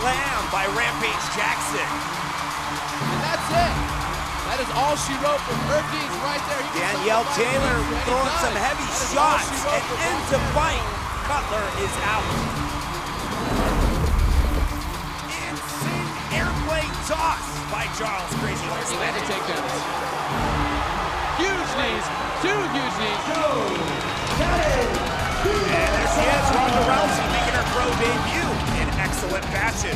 slam by Rampage Jackson. And that's it. That is all she wrote for Hercules right there. Danielle Taylor throwing some heavy shots and ends the fight. Cutler is out. Insane airplane toss by Charles Krazy. Had to take them. Huge knees, two huge knees. And there she is, Ronda Rousey making her pro debut in excellent fashion.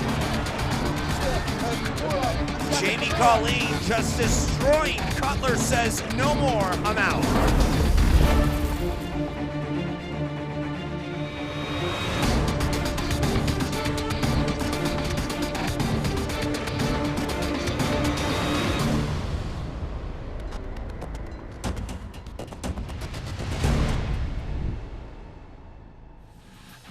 Jamie Colleen just destroying. Cutler says, no more, I'm out.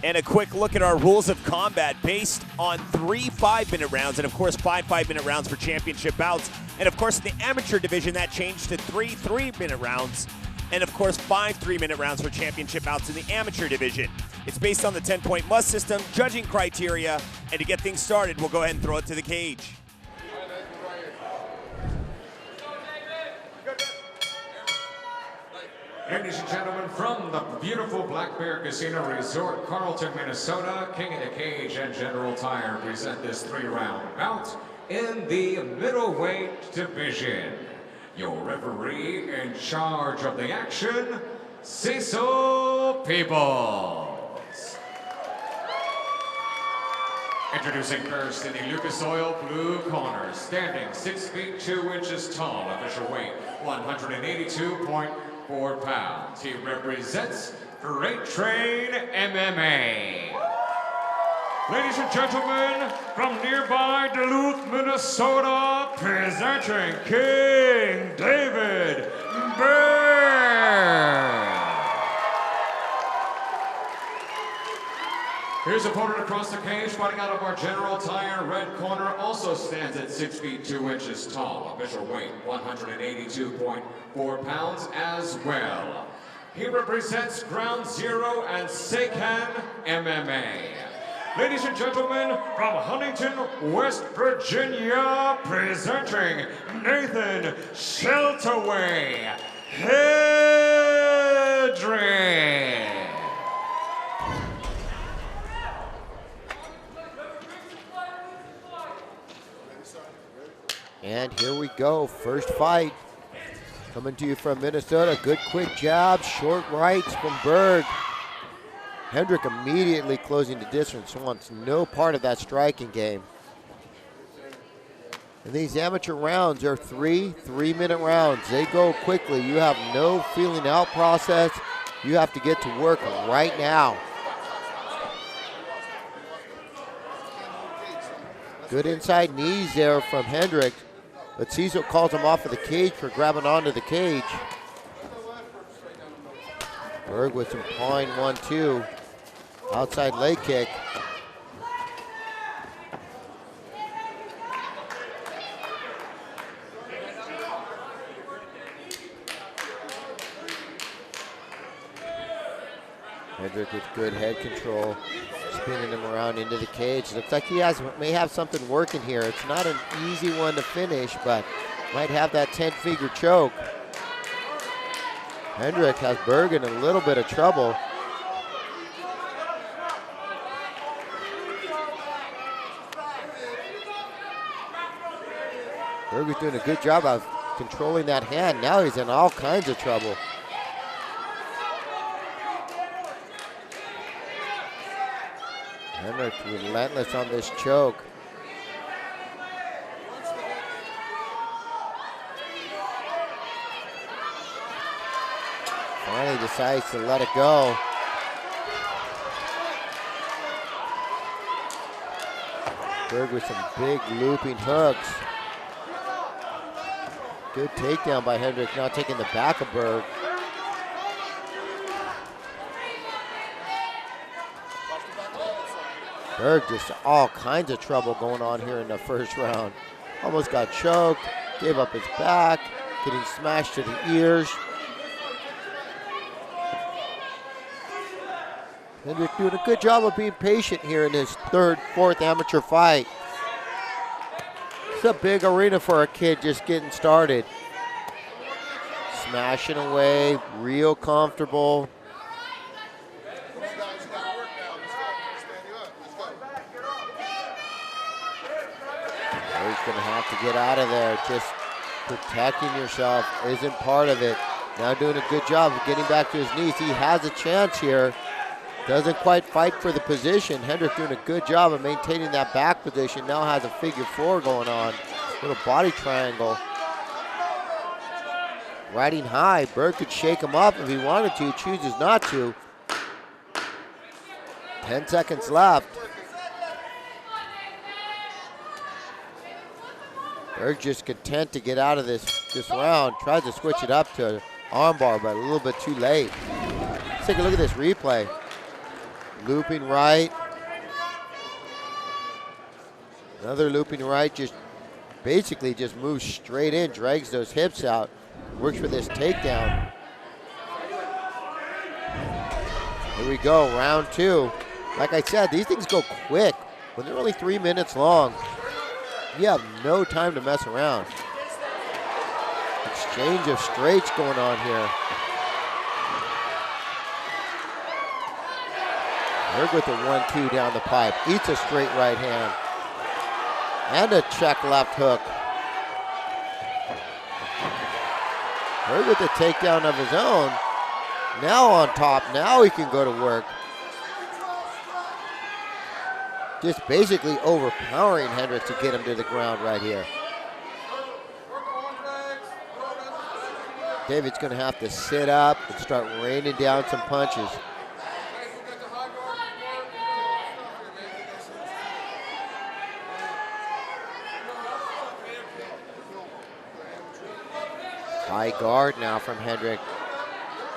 And a quick look at our rules of combat based on 3 5-minute rounds, and of course 5 5-minute rounds for championship bouts. And of course in the amateur division that changed to 3 3-minute rounds, and of course 5 3-minute rounds for championship bouts in the amateur division. It's based on the 10-point must system, judging criteria, and to get things started, we'll go ahead and throw it to the cage. Ladies and gentlemen, from the beautiful Black Bear Casino Resort, Carlton, Minnesota, King of the Cage and General Tire present this 3-round bout in the middleweight division. Your referee in charge of the action, Cecil Peebles. Introducing first in the Lucas Oil blue corner, standing 6 feet 2 inches tall, official weight 182.4 pounds. He represents Freight Train MMA. Ladies and gentlemen, from nearby Duluth, Minnesota, presenting King David Byrne. His opponent across the cage, fighting out of our General Tire red corner, also stands at 6 feet 2 inches tall. Official weight 182.4 pounds as well. He represents Ground Zero and Seikan MMA. Ladies and gentlemen, from Huntington, West Virginia, presenting Nathan Sheltaway Hedrick. And here we go, first fight. Coming to you from Minnesota, good quick jabs, short rights from Berg. Hendrick immediately closing the distance, wants no part of that striking game. And these amateur rounds are 3 3-minute rounds. They go quickly. You have no feeling out process. You have to get to work right now. Good inside knees there from Hendrick. But Cecil calls him off of the cage for grabbing onto the cage. Berg with some pawing 1-2. Outside leg kick. Hendrick with good head control, spinning him around into the cage. Looks like he may have something working here. It's not an easy one to finish, but might have that 10-figure choke. Hendrick has Berg in a little bit of trouble. Berg is doing a good job of controlling that hand. Now he's in all kinds of trouble. Hendrick relentless on this choke. Finally decides to let it go. Berg with some big looping hooks. Good takedown by Hendrick, now taking the back of Berg. Berg just all kinds of trouble going on here in the first round. Almost got choked, gave up his back, getting smashed to the ears. Hendrick doing a good job of being patient here in his third, fourth amateur fight. It's a big arena for a kid just getting started. Smashing away, real comfortable. He's going to have to get out of there. Just protecting yourself isn't part of it. Now doing a good job of getting back to his knees. He has a chance here. Doesn't quite fight for the position. Hendrick doing a good job of maintaining that back position. Now has a figure four going on. Little body triangle. Riding high. Berg could shake him up if he wanted to. Chooses not to. 10 seconds left. Berg just content to get out of this round. Tries to switch it up to armbar, but a little bit too late. Let's take a look at this replay. Looping right. Another looping right, just basically just moves straight in, drags those hips out, works for this takedown. Here we go, round two. Like I said, these things go quick. When they're only 3 minutes long, you have no time to mess around. Exchange of straights going on here. Berg with a 1-2 down the pipe. Eats a straight right hand. And a check left hook. Berg with the takedown of his own. Now on top. Now he can go to work. Just basically overpowering Hendrick to get him to the ground right here. David's going to have to sit up and start raining down some punches. High guard now from Hendrick.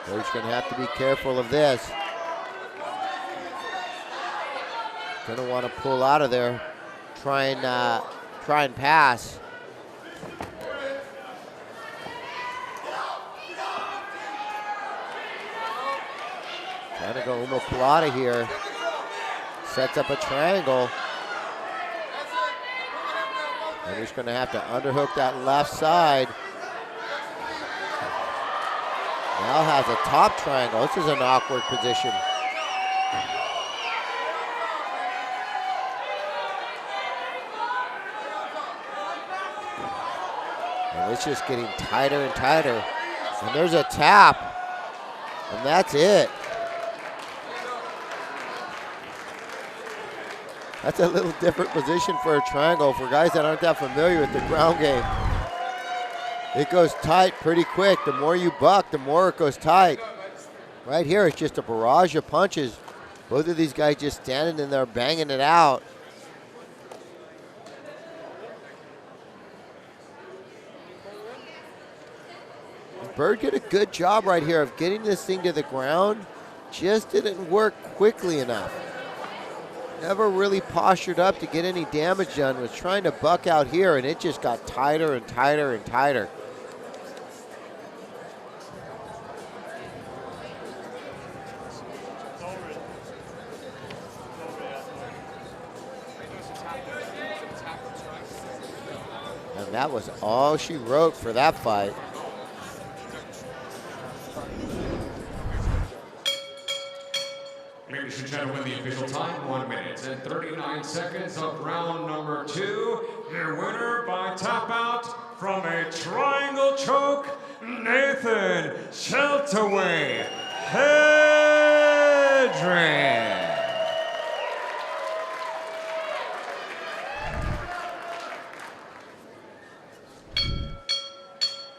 Berg's going to have to be careful of this. Going to want to pull out of there, try and pass. Trying to go omoplata here. Sets up a triangle. And he's going to have to underhook that left side. Now has a top triangle. This is an awkward position. And it's just getting tighter and tighter. And there's a tap. And that's it. That's a little different position for a triangle for guys that aren't that familiar with the ground game. It goes tight pretty quick. The more you buck, the more it goes tight. Right here, it's just a barrage of punches. Both of these guys just standing in there banging it out. Berg did a good job right here of getting this thing to the ground. Just didn't work quickly enough. Never really postured up to get any damage done. Was trying to buck out here, and it just got tighter and tighter and tighter. And that was all she wrote for that fight. Ladies and gentlemen, the official time, 1 minute and 39 seconds of round number 2. Your winner by tap out from a triangle choke, Nathan Sheltaway Hendrick.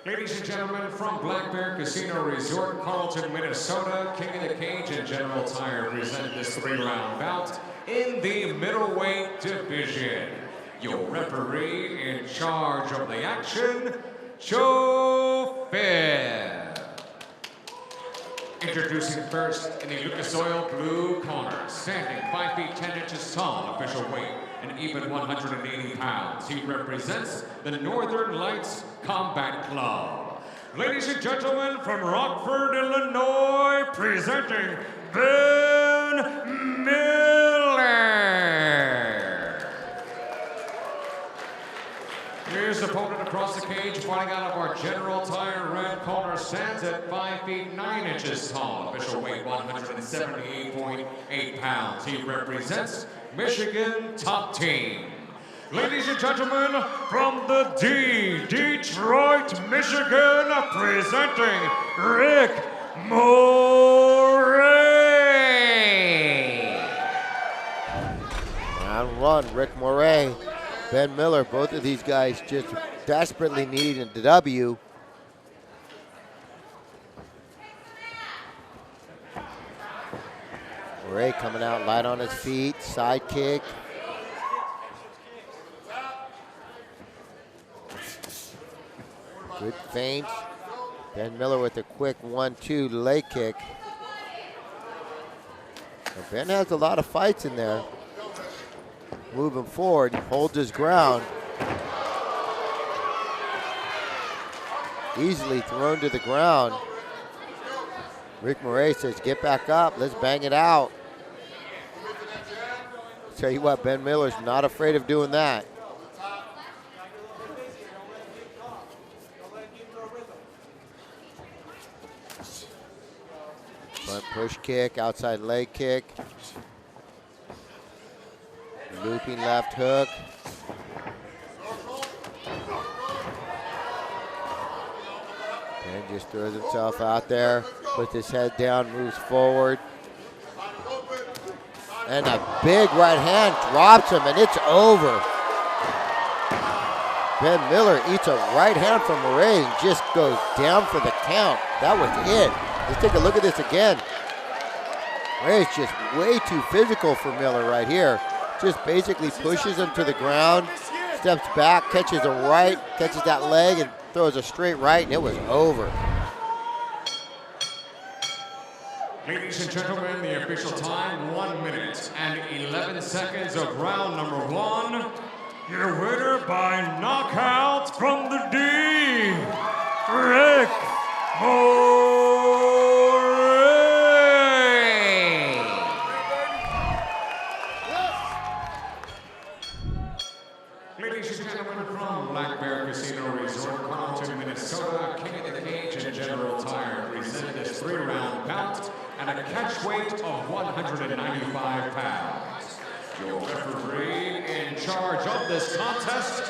Ladies and gentlemen, from Black Bear Casino Resort, Carlton, Minnesota, King of the Cage and General Tire present this 3-round bout in the middleweight division. Your referee in charge of the action, Joe Fair. Introducing first in the Lucas Oil blue corner, standing 5 feet 10 inches tall, official weight, and even 180 pounds. He represents the Northern Lights Combat Club. Ladies and gentlemen, from Rockford, Illinois, presenting Benett. Miller. His opponent across the cage, fighting out of our General Tire red corner, stands at 5 feet 9 inches tall. Official weight 178.8 pounds. He represents Michigan Top Team. Ladies and gentlemen, from the Detroit, Michigan, presenting Rick Moray. Round one, Rick Moray, Ben Miller, both of these guys just desperately needing a W. Moray coming out light on his feet, side kick. Good feints. Ben Miller with a quick 1-2 leg kick. Now Ben has a lot of fights in there. Moving forward, he holds his ground. Easily thrown to the ground. Rick Moray says, get back up, let's bang it out. Tell you what, Ben Miller's not afraid of doing that. Front push kick, outside leg kick. Looping left hook. Ben just throws himself out there, puts his head down, moves forward. And a big right hand drops him, and it's over. Ben Miller eats a right hand from Moray and just goes down for the count. That was it. Let's take a look at this again. Moray's just way too physical for Miller right here. Just basically pushes him to the ground, steps back, catches a right, catches that leg, and throws a straight right, and it was over. Ladies and gentlemen, the official time, 1 minute and 11 seconds of round number one. Your winner by knockout from the D, Rick Moray. Ladies and gentlemen, from Black Bear Casino Resort, Carlton, Minnesota, King of the Cage and General Tire present this 3-round bout and a catch weight of 195 pounds. Your referee in charge of this contest,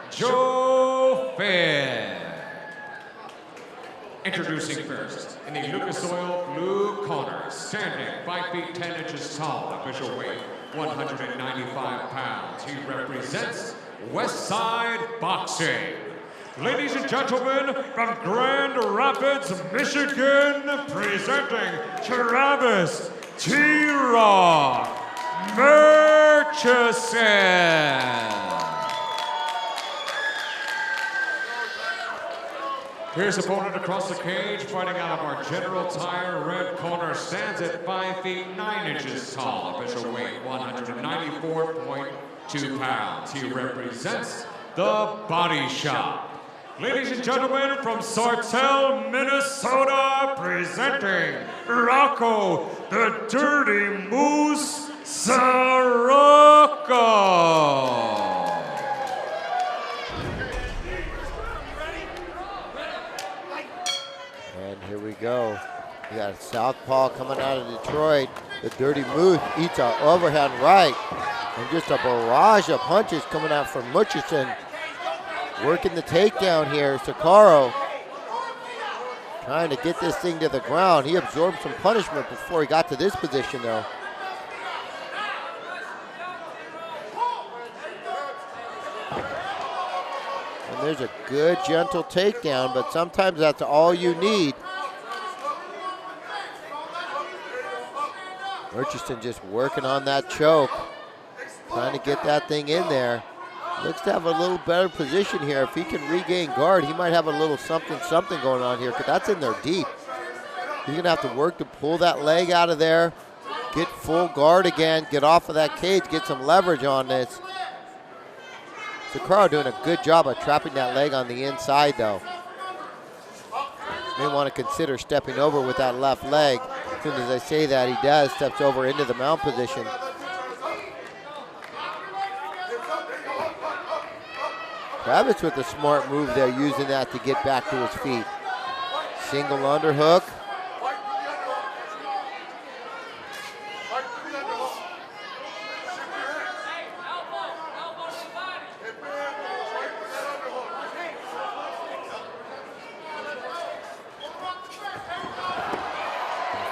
Joe Fair. Introducing first, in the Lucas Oil blue corner, standing 5 feet 10 inches tall, official weight 195 pounds. He represents Westside Boxing. Ladies and gentlemen, from Grand Rapids, Michigan, presenting Travis T-Rock Murchison. His opponent across the cage, fighting out of our General Tire red corner, stands at 5 feet 9 inches tall, official weight 194.2 pounds. He represents the Body Shop. Ladies and gentlemen, from Sartell, Minnesota, presenting Rocco the Dirty Moose Sirocco. And here we go. We got a southpaw coming out of Detroit. The Dirty Moose eats an overhand right. And just a barrage of punches coming out from Murchison. Working the takedown here, Sakaro. Trying to get this thing to the ground. He absorbed some punishment before he got to this position though. And there's a good gentle takedown, but sometimes that's all you need. Murchison just working on that choke. Trying to get that thing in there. Looks to have a little better position here. If he can regain guard, he might have a little something going on here, because that's in there deep. He's gonna have to work to pull that leg out of there, get full guard again, get off of that cage, get some leverage on this. Sakaro doing a good job of trapping that leg on the inside though. May want to consider stepping over with that left leg. As soon as I say that, he does, steps over into the mount position. Travis with a smart move there, using that to get back to his feet. Single underhook.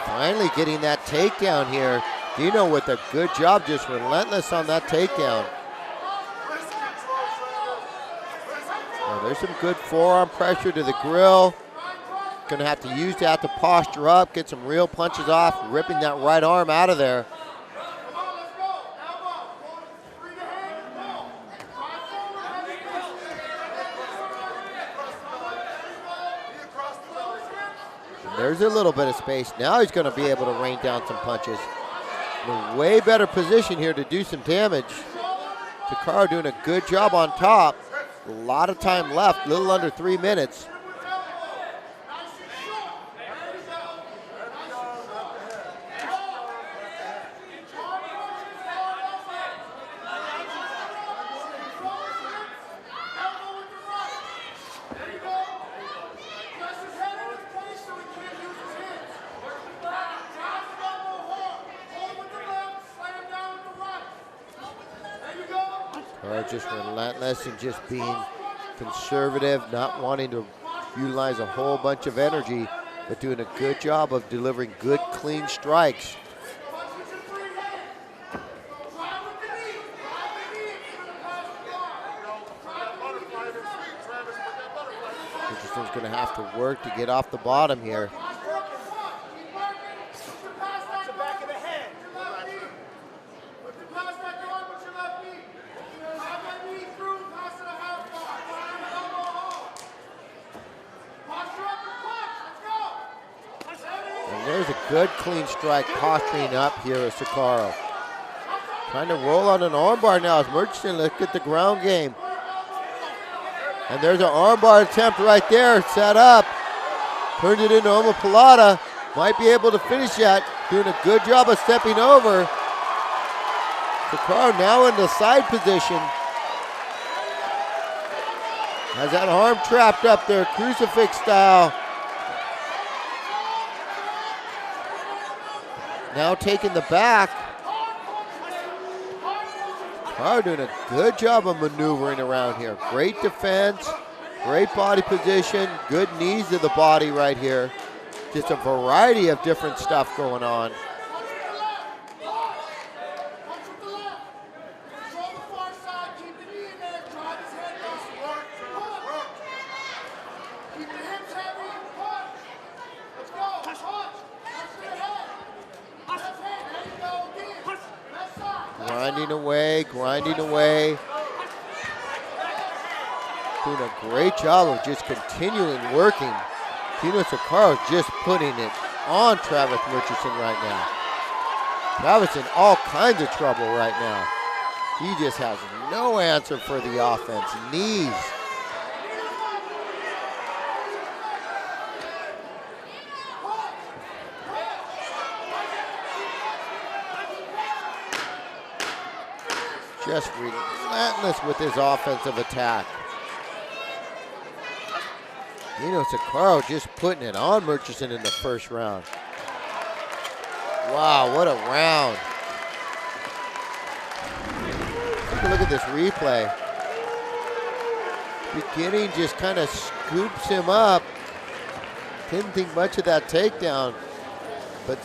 Finally getting that takedown here. Dino with a good job, just relentless on that takedown. Oh, there's some good forearm pressure to the grill. Gonna have to use that to posture up, get some real punches off, ripping that right arm out of there. There's a little bit of space. Now he's going to be able to rain down some punches. In a way better position here to do some damage. Takaro doing a good job on top. A lot of time left, a little under 3 minutes. Just relentless and just being conservative, not wanting to utilize a whole bunch of energy, but doing a good job of delivering good, clean strikes. Richardson's going to have to work to get off the bottom here. There's a good clean strike posturing up here as Takaro. Trying to roll on an armbar now as Murchison. Look at the ground game. And there's an armbar attempt right there, set up. Turned it into omoplata. Might be able to finish that. Doing a good job of stepping over. Takaro now in the side position. Has that arm trapped up there, crucifix style. Now taking the back. Takaro doing a good job of maneuvering around here. Great defense, great body position, good knees to the body right here. Just a variety of different stuff going on. Grinding away. Doing a great job of just continuing working. Tino Takaro just putting it on Travis Richardson right now. Travis in all kinds of trouble right now. He just has no answer for the offense. Knees. Just relentless with his offensive attack. Tino Takaro just putting it on Murchison in the first round. Wow, what a round. Take a look at this replay. Beginning just kind of scoops him up. Didn't think much of that takedown, but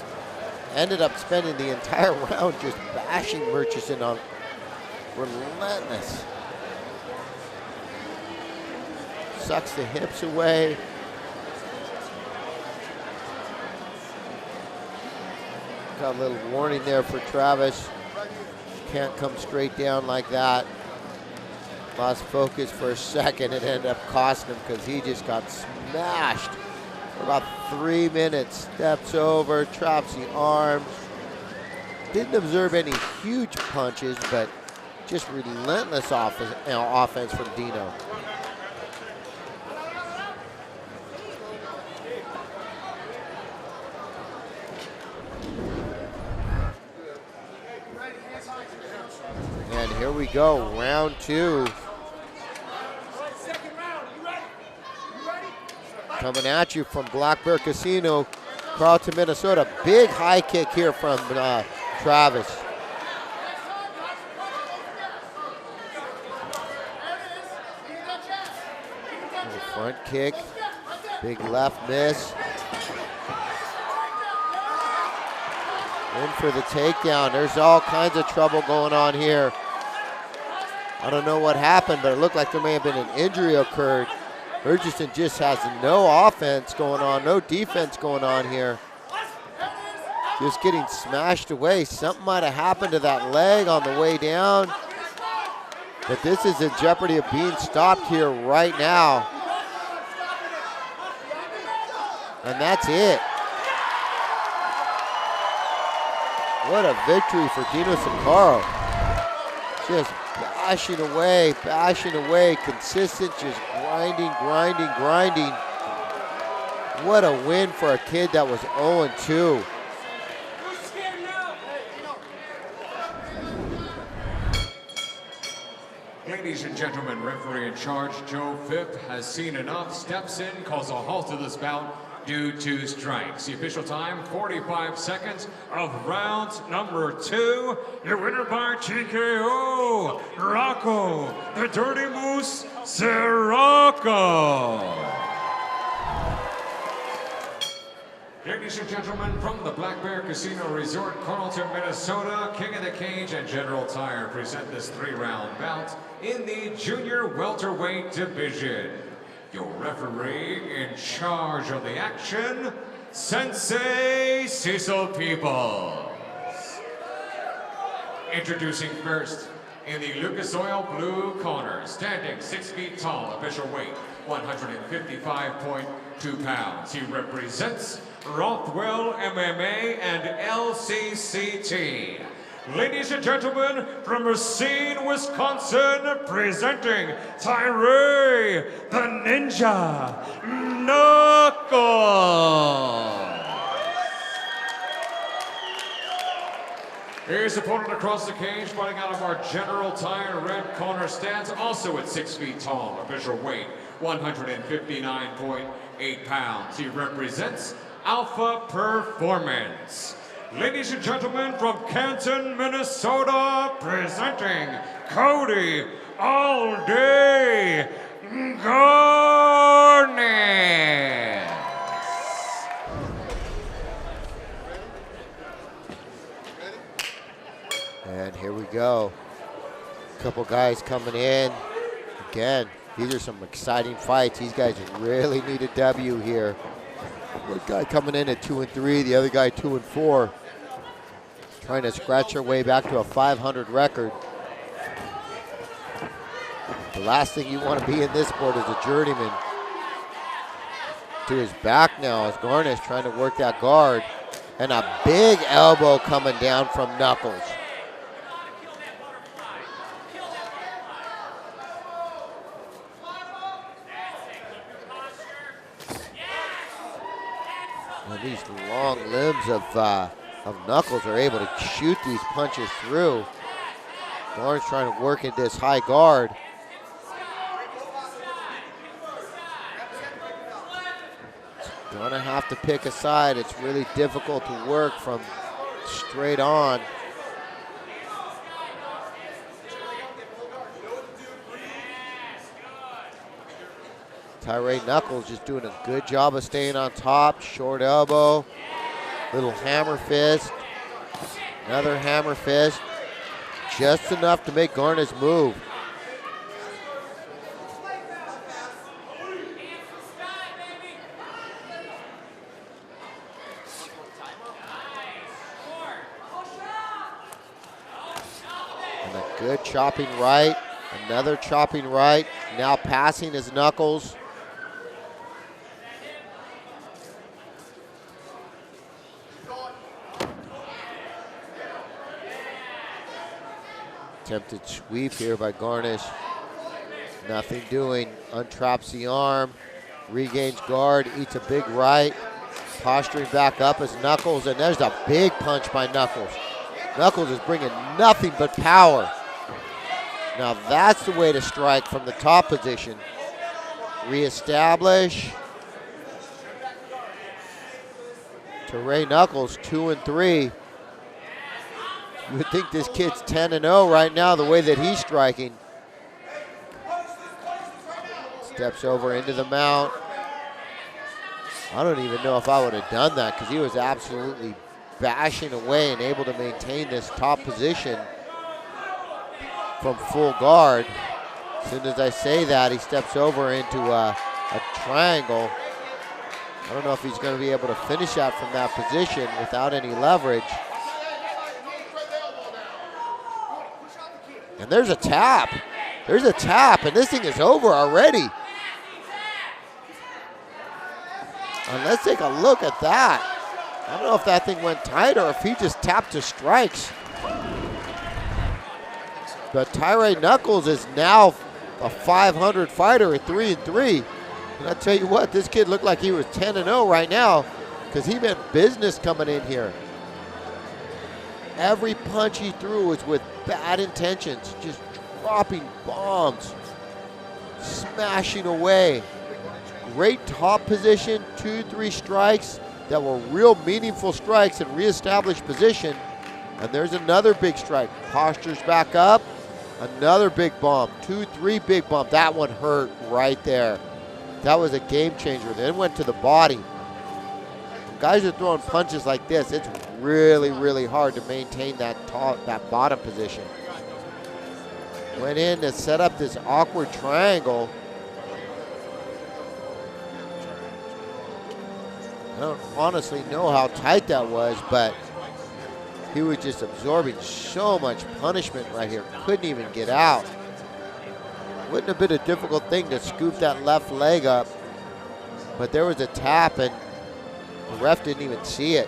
ended up spending the entire round just bashing Murchison on. Relentless. Sucks the hips away. Got a little warning there for Travis. Can't come straight down like that. Lost focus for a second. It ended up costing him because he just got smashed for about 3 minutes. Steps over, traps the arms. Didn't observe any huge punches, but just relentless offense from Dino. here we go, round 2. Coming at you from Black Bear Casino, Carlton, Minnesota. Big high kick here from Travis. Little front kick, big left miss. In for the takedown. There's all kinds of trouble going on here. I don't know what happened, but it looked like there may have been an injury occurred. Urgenson just has no offense going on, no defense going on here. Just getting smashed away. Something might have happened to that leg on the way down. But this is in jeopardy of being stopped here right now. And that's it. What a victory for Dino Sakaro. Just bashing away, consistent, just grinding. What a win for a kid that was 0-2. Ladies and gentlemen, referee in charge, Joe Phipp, has seen enough, steps in, calls a halt to this bout due to strikes. The official time, 45 seconds of round number 2. Your winner by TKO, Rocco, the Dirty Moose, Sirocco. Ladies and gentlemen, from the Black Bear Casino Resort, Carlton, Minnesota, King of the Cage and General Tire present this 3-round bout in the junior welterweight division. Your referee in charge of the action, Sensei Cecil Peoples. Introducing first, in the Lucas Oil blue corner, standing 6 feet tall, official weight 155.2 pounds. He represents Rothwell MMA and LCCT. Ladies and gentlemen, from Racine, Wisconsin, presenting Tyree the Ninja Knuckles. His opponent across the cage, fighting out of our General Tire red corner stance, also at 6 feet tall, official weight 159.8 pounds. He represents Alpha Performance. Ladies and gentlemen, from Canton, Minnesota, presenting Cody All Day Garnis. And here we go. A couple guys coming in. Again, these are some exciting fights. These guys really need a W here. One guy coming in at 2-3, the other guy 2-4. Trying to scratch their way back to a 500 record. The last thing you want to be in this sport is a journeyman. To his back now is Garnis trying to work that guard. And a big elbow coming down from Knuckles. And these long limbs of Knuckles are able to shoot these punches through. Garnis trying to work at this high guard. Gonna have to pick a side. It's really difficult to work from straight on. Tyree Knuckles just doing a good job of staying on top. Short elbow, little hammer fist, another hammer fist. Just enough to make Garnis move. And a good chopping right, another chopping right. Now passing his Knuckles. Attempted sweep here by Garnis. Nothing doing. Untraps the arm. Regains guard. Eats a big right. Posturing back up as Knuckles. And there's a big punch by Knuckles. Knuckles is bringing nothing but power. Now that's the way to strike from the top position. Reestablish. To Ray Knuckles, 2-3. You would think this kid's 10-0 right now, the way that he's striking. Steps over into the mount. I don't even know if I would have done that because he was absolutely bashing away and able to maintain this top position from full guard. As soon as I say that, he steps over into a triangle. I don't know if he's going to be able to finish that from that position without any leverage. And there's a tap. There's a tap, and this thing is over already. And let's take a look at that. I don't know if that thing went tight or if he just tapped to strikes. But Tyre Knuckles is now a 500 fighter at 3-3. And I tell you what, this kid looked like he was 10-0 right now because he meant business coming in here. Every punch he threw was with bad intentions, just dropping bombs, smashing away. Great top position, 2-3 strikes that were real meaningful strikes and reestablished position. And there's another big strike. Postures back up, another big bomb, 2-3 big bomb. That one hurt right there. That was a game changer. Then went to the body. When guys are throwing punches like this, it's really, really hard to maintain that bottom position. Went in to set up this awkward triangle. I don't honestly know how tight that was, but he was just absorbing so much punishment right here. Couldn't even get out. Wouldn't have been a difficult thing to scoop that left leg up, but there was a tap and the ref didn't even see it.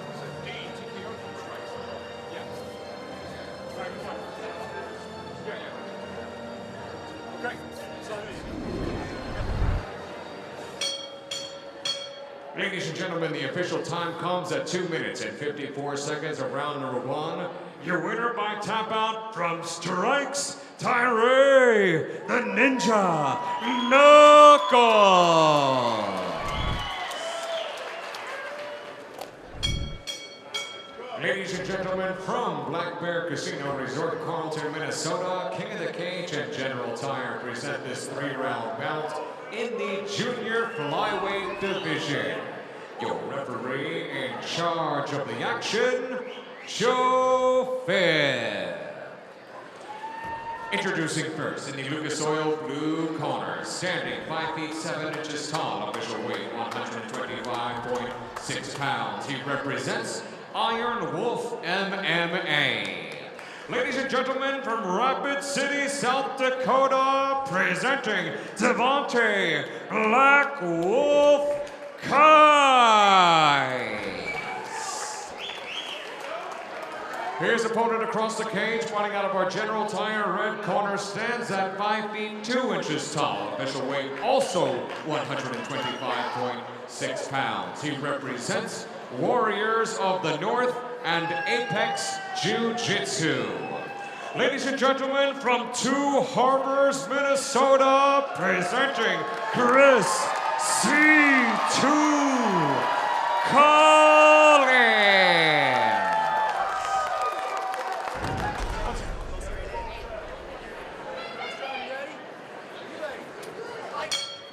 Ladies and gentlemen, the official time comes at 2 minutes and 54 seconds of round number 1. Your winner by tap out from strikes, Tyre the Ninja Knuckles. Ladies and gentlemen, from Black Bear Casino Resort, Carlton, Minnesota, King of the Cage and General Tire present this 3-round bout in the junior flyweight division. Your referee in charge of the action, Joe Fair. Introducing first in the Lucas Oil blue corner, standing 5 feet 7 inches tall, official weight 125.6 pounds. He represents Iron Wolf MMA. Ladies and gentlemen, from Rapid City, South Dakota, presenting Devontae Black Wolf Kais. His opponent across the cage, fighting out of our General Tire red corner, stands at 5 feet 2 inches tall. Official weight also 125.6 pounds. He represents Warriors of the North and Apex Jiu-Jitsu. Ladies and gentlemen, from Two Harbors, Minnesota, presenting Chris C2 Colleen.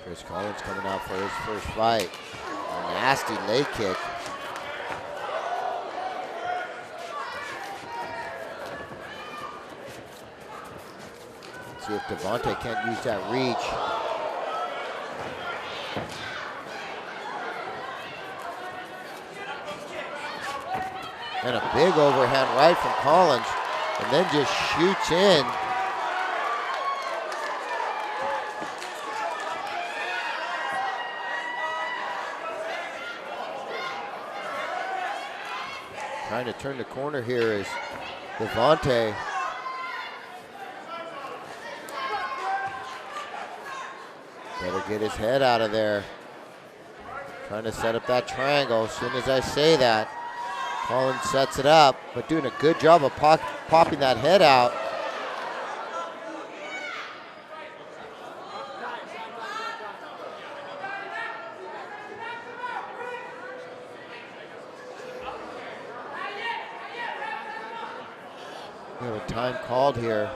Chris Collins coming out for his first fight. A nasty leg kick. See if Devontae can't use that reach. And a big overhand right from Collins, and then just shoots in. Trying to turn the corner here is Devontae. Better get his head out of there. Trying to set up that triangle. As soon as I say that, Collins sets it up, but doing a good job of popping that head out. We have a time called here.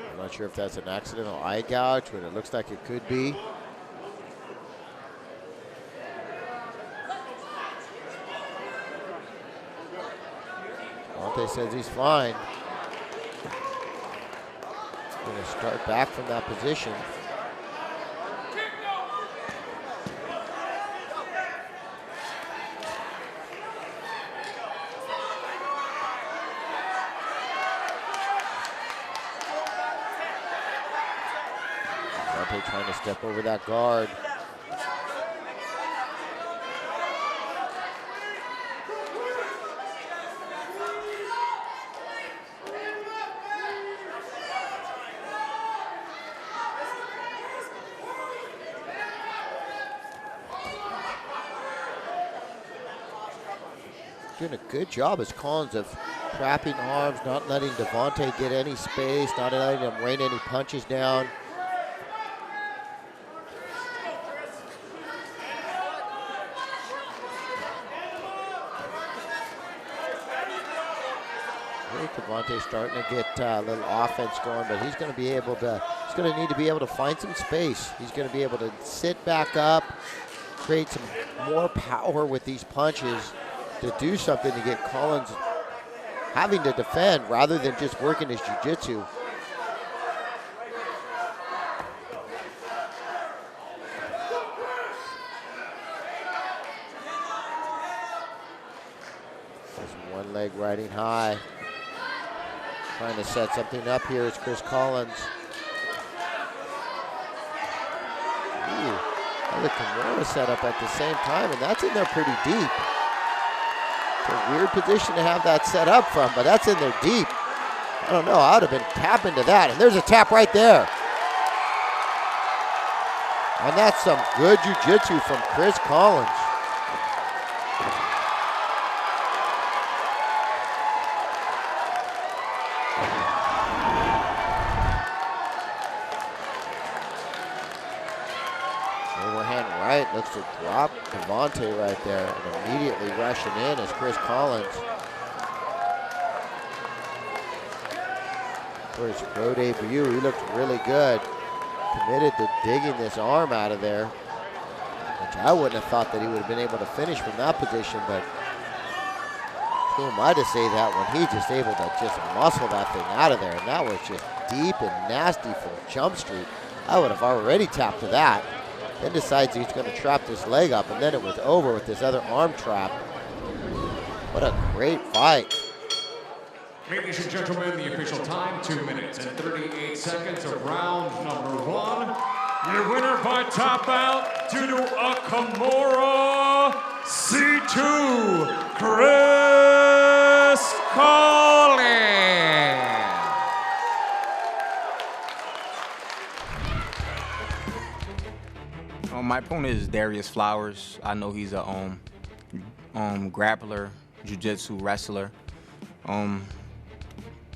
I'm not sure if that's an accidental eye gouge, but it looks like it could be. Devontae says he's fine. Going to start back from that position. Devontae trying to step over that guard. Doing a good job as Collins of trapping arms, not letting Devontae get any space, not letting him rain any punches down. I think Devontae's starting to get a little offense going, but he's going to be able to, he's going to need to be able to find some space. He's going to be able to sit back up, create some more power with these punches, to do something to get Collins having to defend rather than just working his jiu-jitsu. Just one leg riding high. Trying to set something up here is Chris Collins. Ooh, another Kimura set up at the same time, and that's in there pretty deep. It's a weird position to have that set up from, but that's in there deep. I don't know, I would have been tapping to that, and there's a tap right there. And that's some good jiu-jitsu from Chris Collins. Looks to drop Devontae right there, and immediately rushing in is Chris Collins. For his pro debut, he looked really good. Committed to digging this arm out of there, which I wouldn't have thought that he would have been able to finish from that position, but who am I to say that when he's just able to just muscle that thing out of there, and that was just deep and nasty from Jump Street. I would have already tapped to that. Then decides he's going to trap this leg up, and then it was over with this other arm trap. What a great fight. Ladies and gentlemen, the official time, 2 minutes and 38 seconds of round number 1. Your winner by tap out due to a Kimura C2, Chris Colleen. My opponent is Darrius Flowers. I know he's a grappler, jiu-jitsu wrestler.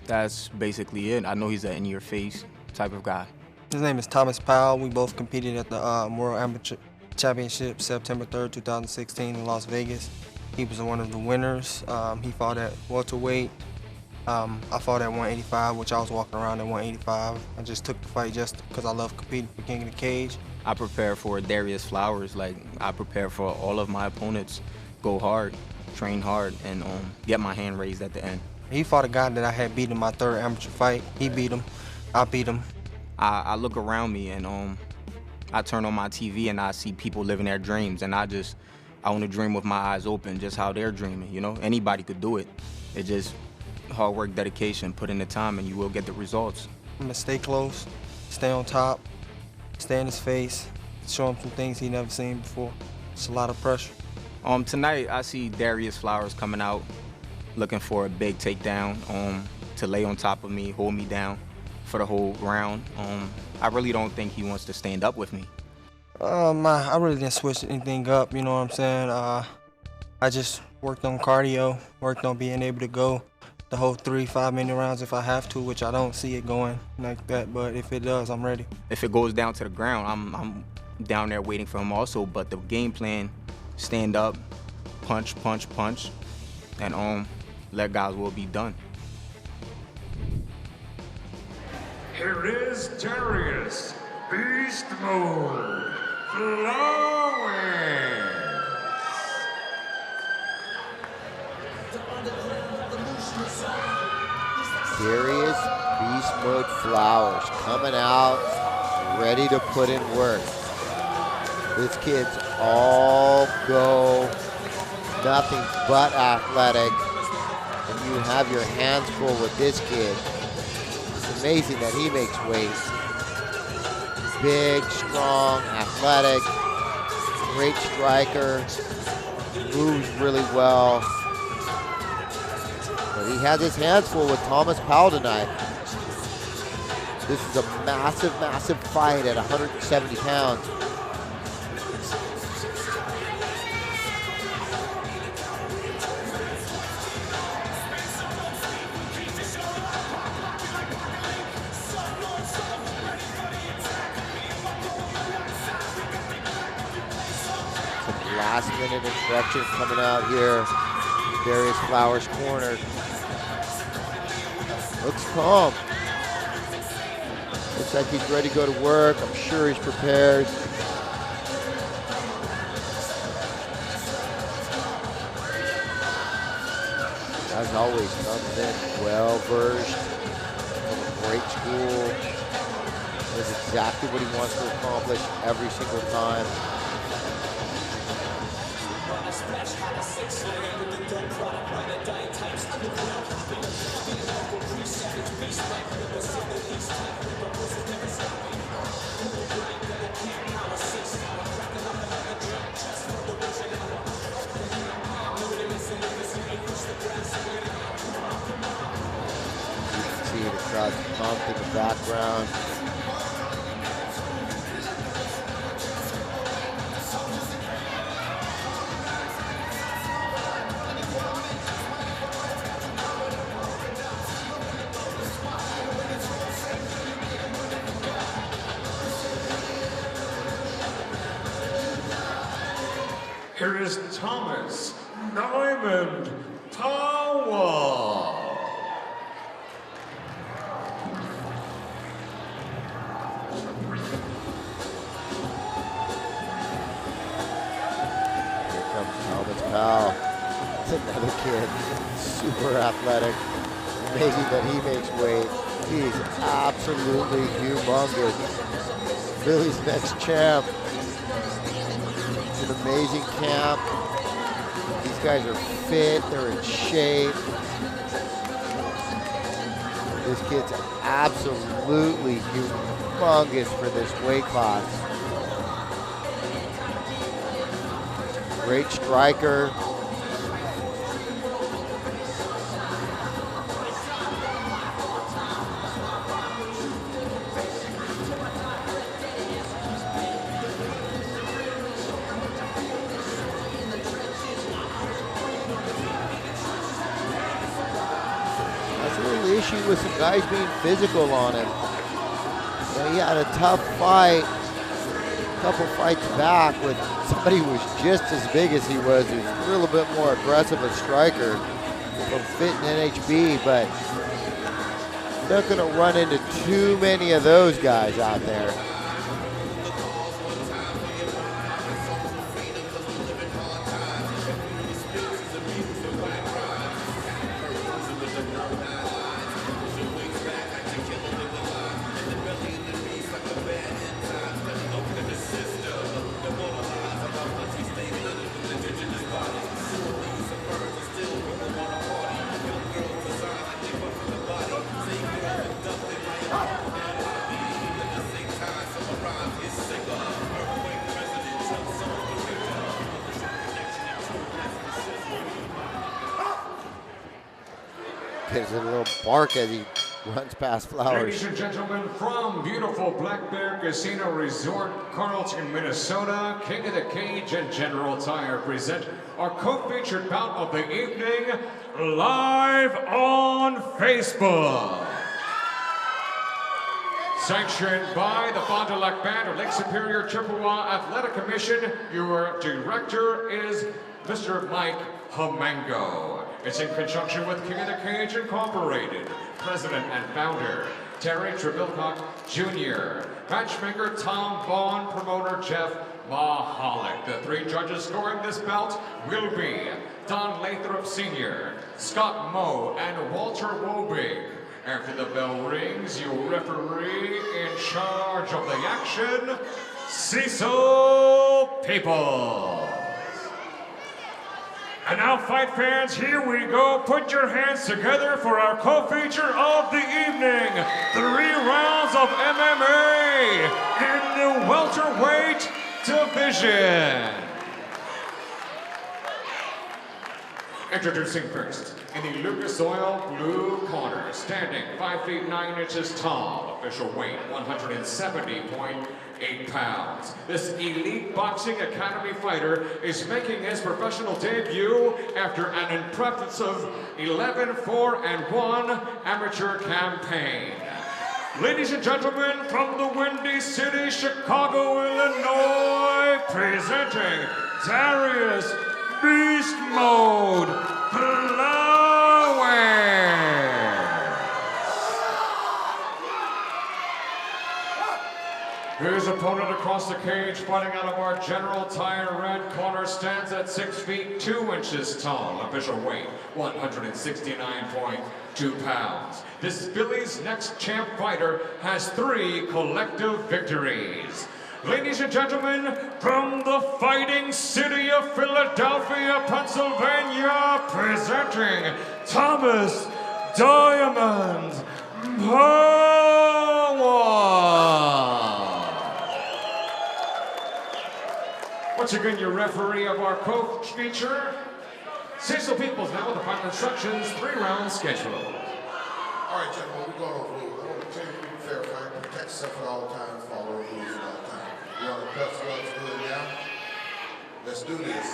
That's basically it. I know he's an in-your-face type of guy. His name is Thomas Powell. We both competed at the World Amateur Championship September 3rd, 2016 in Las Vegas. He was one of the winners. He fought at welterweight. I fought at 185, which I was walking around at 185. I just took the fight just because I love competing for King of the Cage. I prepare for Darrius Flowers like I prepare for all of my opponents. Go hard, train hard, and get my hand raised at the end. He fought a guy that I had beat in my 3rd amateur fight. He beat him. I beat him. I look around me and I turn on my TV and I see people living their dreams, and I want to dream with my eyes open, just how they're dreaming. You know, anybody could do it. It's just hard work, dedication, put in the time, and you will get the results. I'm gonna stay close, stay on top, stay in his face, show him some things he never seen before. It's a lot of pressure. Tonight I see Darrius Flowers coming out looking for a big takedown to lay on top of me, hold me down for the whole round. I really don't think he wants to stand up with me. I really didn't switch anything up, you know what I'm saying? I just worked on cardio, worked on being able to go the whole 3 5-minute rounds if I have to, which I don't see it going like that, but if it does, I'm ready. If it goes down to the ground, I'm down there waiting for him also, but the game plan, stand up, punch, punch, punch, and let guys will be done. Here is Darrius, Beast Mode, flowing. Darrius Beast Mode Flowers coming out, ready to put in work. This kid's all go, nothing but athletic, and you have your hands full with this kid. It's amazing that he makes weight. Big, strong, athletic, great striker, moves really well. But he has his hands full with Thomas Powell tonight. This is a massive, massive fight at 170 pounds. Some last-minute instructions coming out here. Darrius Flowers corner. Looks calm. Looks like he's ready to go to work. I'm sure he's prepared. As always, comes in well-versed, from a great school. Knows exactly what he wants to accomplish every single time. You can see the crowd's pumped in the background. Here is Thomas Diamond Powell. Here comes Thomas Powell. It's another kid, super athletic. Amazing that he makes weight. He's absolutely humongous. Philly's next champ. It's an amazing camp. These guys are fit, they're in shape. This kid's absolutely humongous for this weight class. Great striker. Issue with some guys being physical on him. You know, he had a tough fight a couple fights back with somebody who was just as big as he was, who's a little bit more aggressive a striker from Fit and NHB, but you're not going to run into too many of those guys out there. Gives it a little bark as he Runs past Flowers. Ladies and gentlemen, from beautiful Black Bear Casino Resort, Carlton, Minnesota, King of the Cage and General Tire present our co-featured bout of the evening, live on Facebook. Sanctioned by the Fond du Lac Band of Lake Superior Chippewa Athletic Commission, your director is Mr. Mike Hamango. It's in conjunction with King of the Cage Incorporated, President and Founder Terry Trebilcock Jr., Matchmaker Tom Vaughn, Promoter Jeff Mahalik. The three judges scoring this bout will be Don Lathrop Sr., Scott Moe, and Walter Wobig. After the bell rings, your referee in charge of the action, Cecil Peoples. And now, fight fans, here we go. Put your hands together for our co-feature of the evening. 3 rounds of MMA in the welterweight division. Introducing first, in the Lucas Oil blue corner, standing 5 feet 9 inches tall, official weight 170.8 pounds. This elite boxing academy fighter is making his professional debut after an impressive 11-4-1 amateur campaign. Ladies and gentlemen, from the Windy City, Chicago, Illinois, presenting Darrius Beast Mode His opponent across the cage, fighting out of our General Tire red corner, stands at 6 feet 2 inches tall, official weight 169.2 pounds. This Philly's next champ fighter has 3 collective victories. Ladies and gentlemen, from the fighting city of Philadelphia, Pennsylvania, presenting Thomas Diamond Powell. Once again, your referee of our coach feature, Cecil Peoples, now with the final instructions, 3 rounds scheduled. All right, gentlemen, we're going over rules. I want to tell you, be fair fight, protect yourself at all times, follow the rules at all times. You want to press let's do it now? Let's do this.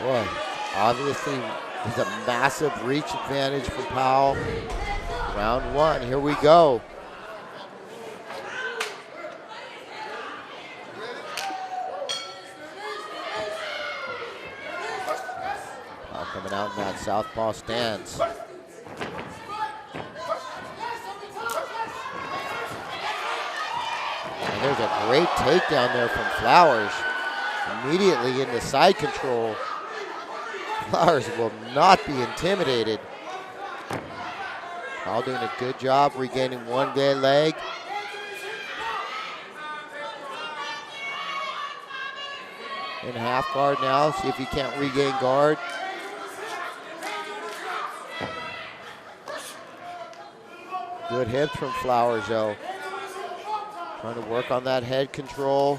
Boy, obviously, there's a massive reach advantage for Powell. Round 1, here we go. Powell coming out in that southpaw stance. And there's a great takedown there from Flowers. Immediately into side control. Flowers will not be intimidated. Powell doing a good job regaining one good leg. In half guard now, see if he can't regain guard. Good hips from Flowers though. Trying to work on that head control.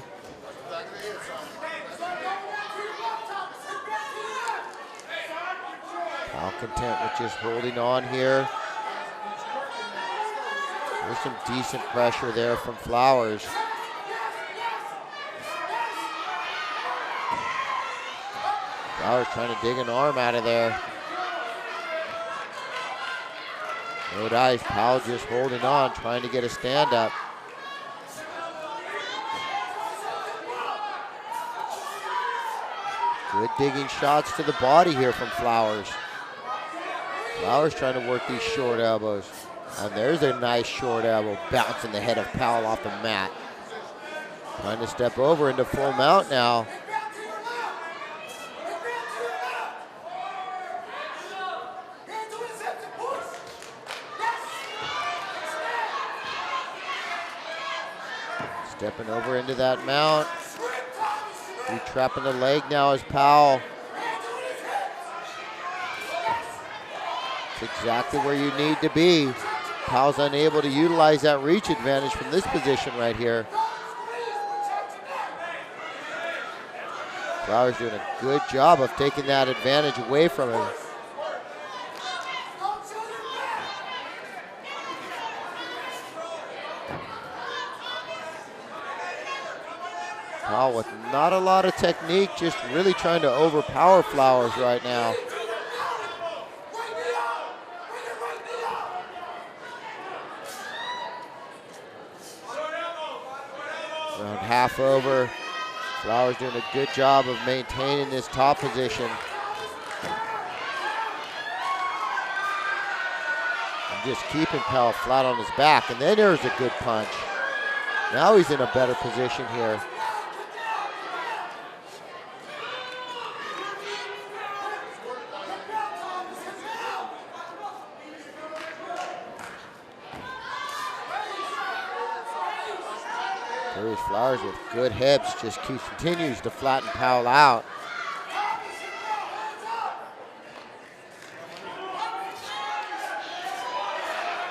Powell content with just holding on here. There's some decent pressure there from Flowers. Flowers trying to dig an arm out of there. No dice, Powell just holding on, trying to get a stand up. Good digging shots to the body here from Flowers. Flowers trying to work these short elbows. And there's a nice short elbow bouncing the head of Powell off the mat. Trying to step over into full mount now. Stepping over into that mount. Retrapping the leg now is Powell. It's exactly where you need to be. Powell's unable to utilize that reach advantage from this position right here. Flowers doing a good job of taking that advantage away from him. Powell with not a lot of technique, just really trying to overpower Flowers right now. Around half over. Flowers doing a good job of maintaining this top position. And just keeping Powell flat on his back. And then there's a good punch. Now he's in a better position here. Darrius Flowers with good hips, just continues to flatten Powell out.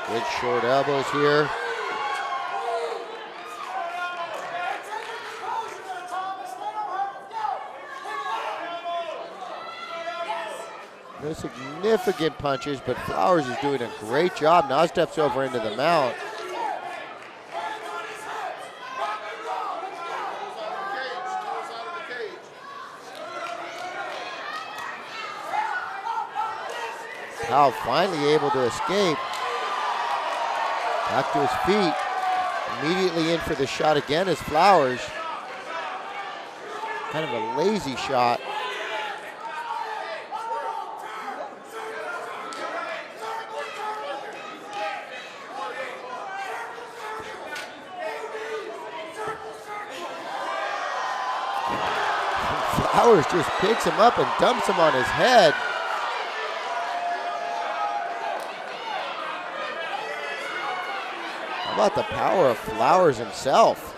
Good short elbows here. No significant punches, but Flowers is doing a great job. Now steps over into the mount. Powell finally able to escape. Back to his feet. Immediately in for the shot again as Flowers. Kind of a lazy shot. Flowers just picks him up and dumps him on his head. How about the power of Flowers himself?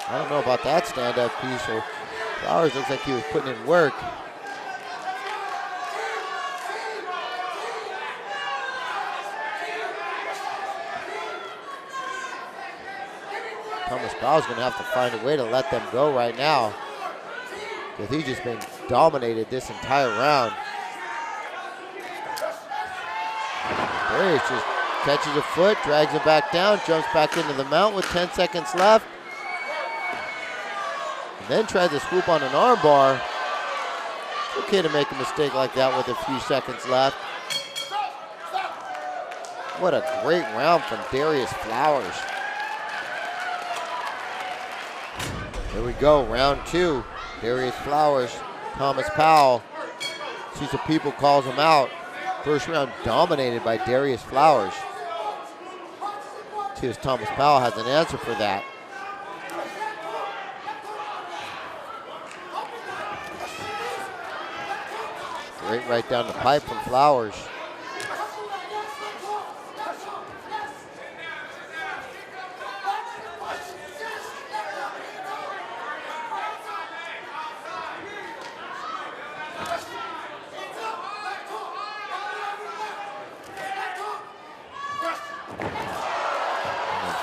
I don't know about that stand-up piece. So Flowers looks like he was putting in work. Powell's going to have to find a way to let them go right now, because he's just been dominated this entire round. Darrius just catches a foot, drags it back down, jumps back into the mount with 10 seconds left, and then tries to swoop on an armbar. It's okay to make a mistake like that with a few seconds left. What a great round from Darrius Flowers. Here we go, round two. Darrius Flowers, Thomas Powell. See some people calls him out. First round dominated by Darrius Flowers. See if Thomas Powell has an answer for that. Straight right down the pipe from Flowers.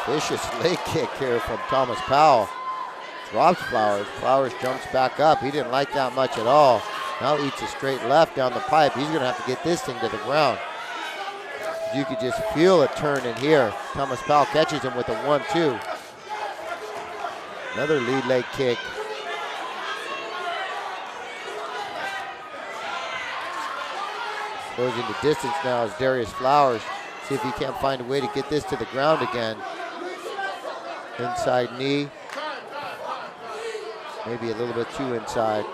Vicious leg kick here from Thomas Powell. Drops Flowers. Flowers jumps back up. He didn't like that much at all. Now eats a straight left down the pipe. He's going to have to get this thing to the ground. You could just feel it turn in here. Thomas Powell catches him with a 1-2. Another lead leg kick. Goes into distance now as Darrius Flowers. See if he can't find a way to get this to the ground again. Inside knee. Maybe a little bit too inside.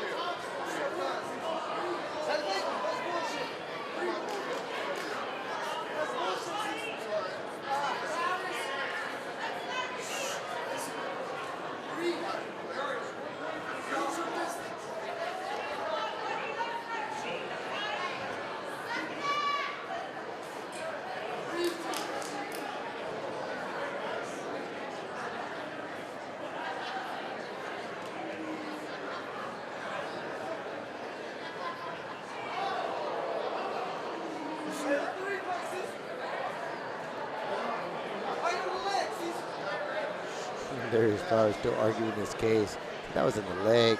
Darrius Flowers still arguing his case. That was in the leg.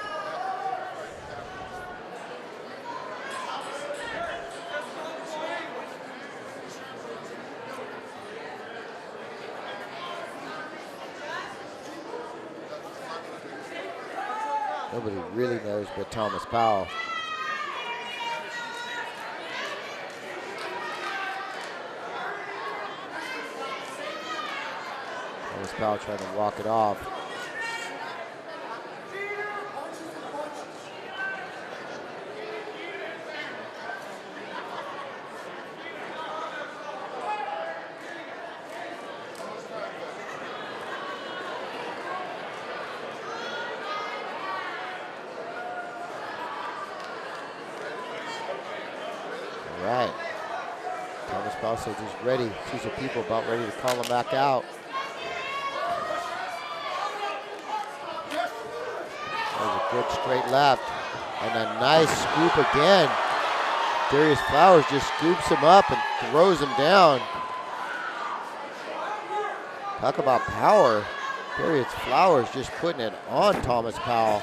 Nobody really knows but Thomas Powell. Thomas Powell trying to walk it off. Right. Thomas Powell says he's ready. Sees the people about ready to call him back out. There's a good straight left. And a nice scoop again. Darrius Flowers just scoops him up and throws him down. Talk about power. Darrius Flowers just putting it on Thomas Powell.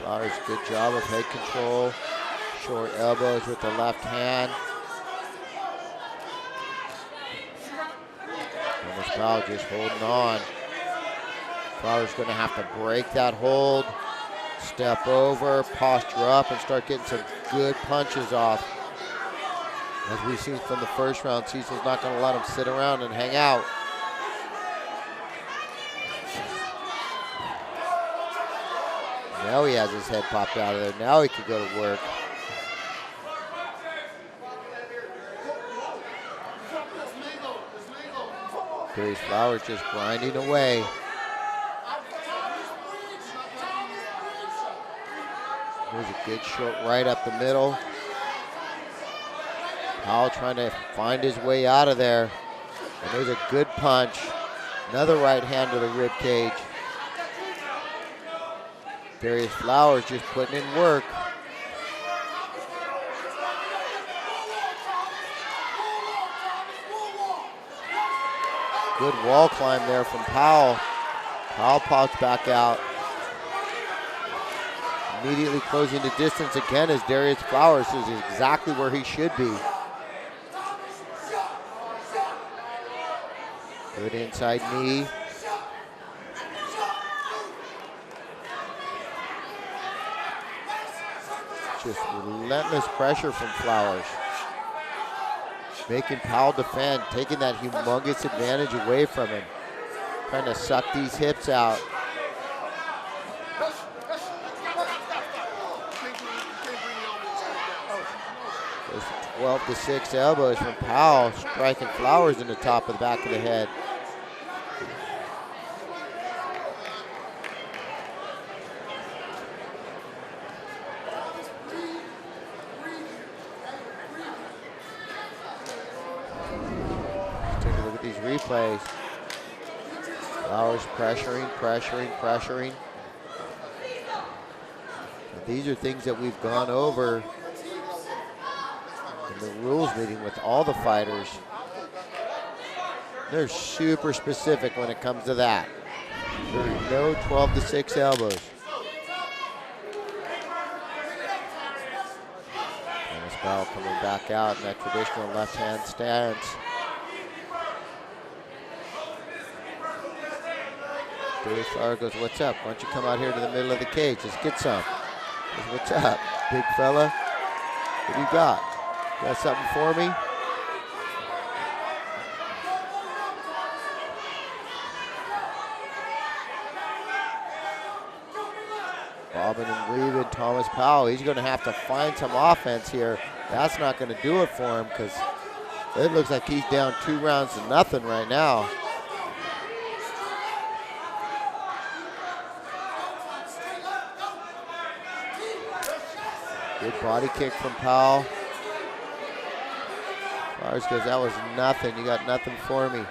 Flowers, good job of head control. Short elbows with the left hand. Thomas Powell just holding on. Flowers gonna have to break that hold, step over, posture up, and start getting some good punches off. As we've seen from the first round, Cecil's not gonna let him sit around and hang out. Now he has his head popped out of there. Now he can go to work. Darrius Flowers just grinding away. There's a good short right up the middle. Powell trying to find his way out of there. And there's a good punch. Another right hand to the rib cage. Darrius Flowers just putting in work. Good wall climb there from Powell. Powell pops back out. Immediately closing the distance again as Darrius Flowers is exactly where he should be. Good inside knee. Just relentless pressure from Flowers. Making Powell defend, taking that humongous advantage away from him. Trying to suck these hips out. There's 12-6 elbows from Powell, striking Flowers in the top of the back of the head. Replays. Flowers pressuring. Now, these are things that we've gone over in the rules meeting with all the fighters. They're super specific when it comes to that. There are no 12-6 elbows. Thomas Powell coming back out in that traditional left hand stance. Darrius Flowers goes, what's up? Why don't you come out here to the middle of the cage? Let's get some. Goes, what's up, big fella? What do you got? Got something for me? Bobbing and weaving, Thomas Powell. He's going to have to find some offense here. That's not going to do it for him because it looks like he's down 2 rounds to nothing right now. Good body kick from Powell. Flowers goes, that was nothing. You got nothing for me.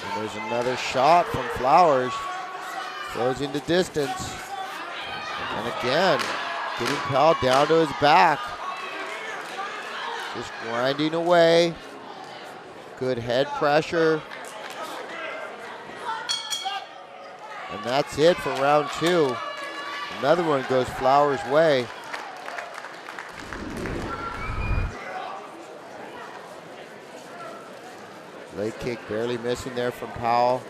And there's another shot from Flowers. Closing the distance. And again, getting Powell down to his back. Just grinding away. Good head pressure. And that's it for round 2. Another one goes Flowers' way. Leg kick barely missing there from Powell.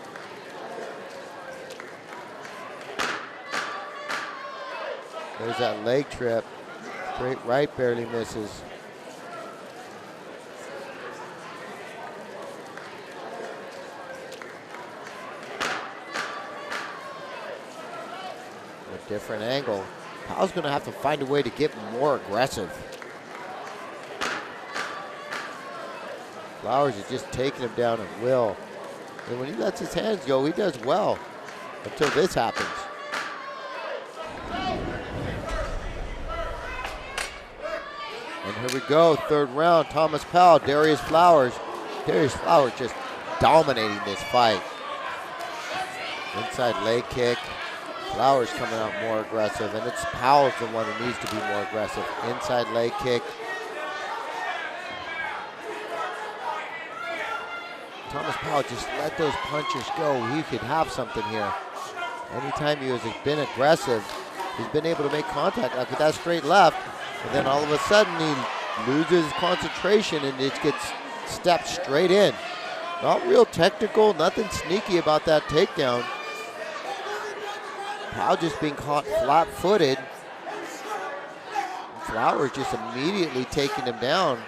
There's that leg trip. Straight right barely misses. A different angle. Powell's gonna have to find a way to get more aggressive. Flowers is just taking him down at will. And when he lets his hands go, he does well until this happens. And here we go, third round, Thomas Powell, Darrius Flowers. Darrius Flowers just dominating this fight. Inside leg kick. Flowers coming out more aggressive, and it's Powell's the one who needs to be more aggressive. Inside leg kick. Thomas Powell just let those punches go. He could have something here. Anytime he has been aggressive, he's been able to make contact like with that straight left, and then all of a sudden he loses concentration and it gets stepped straight in. Not real technical, nothing sneaky about that takedown. Powell just being caught flat-footed. Flowers just immediately taking him down.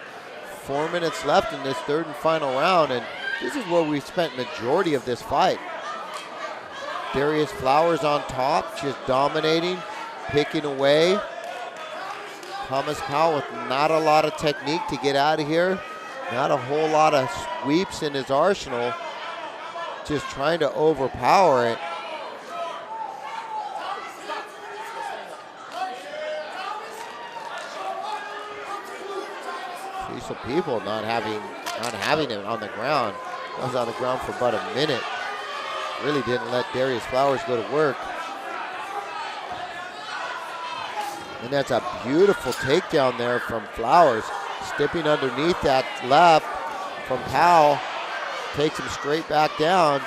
4 minutes left in this third and final round, and this is where we spent majority of this fight. Darrius Flowers on top, just dominating, picking away. Thomas Powell with not a lot of technique to get out of here. Not a whole lot of sweeps in his arsenal. Just trying to overpower it. See some people not having it on the ground. I was on the ground for about a minute. Really didn't let Darrius Flowers go to work. And that's a beautiful takedown there from Flowers. Stepping underneath that left from Powell. Takes him straight back down.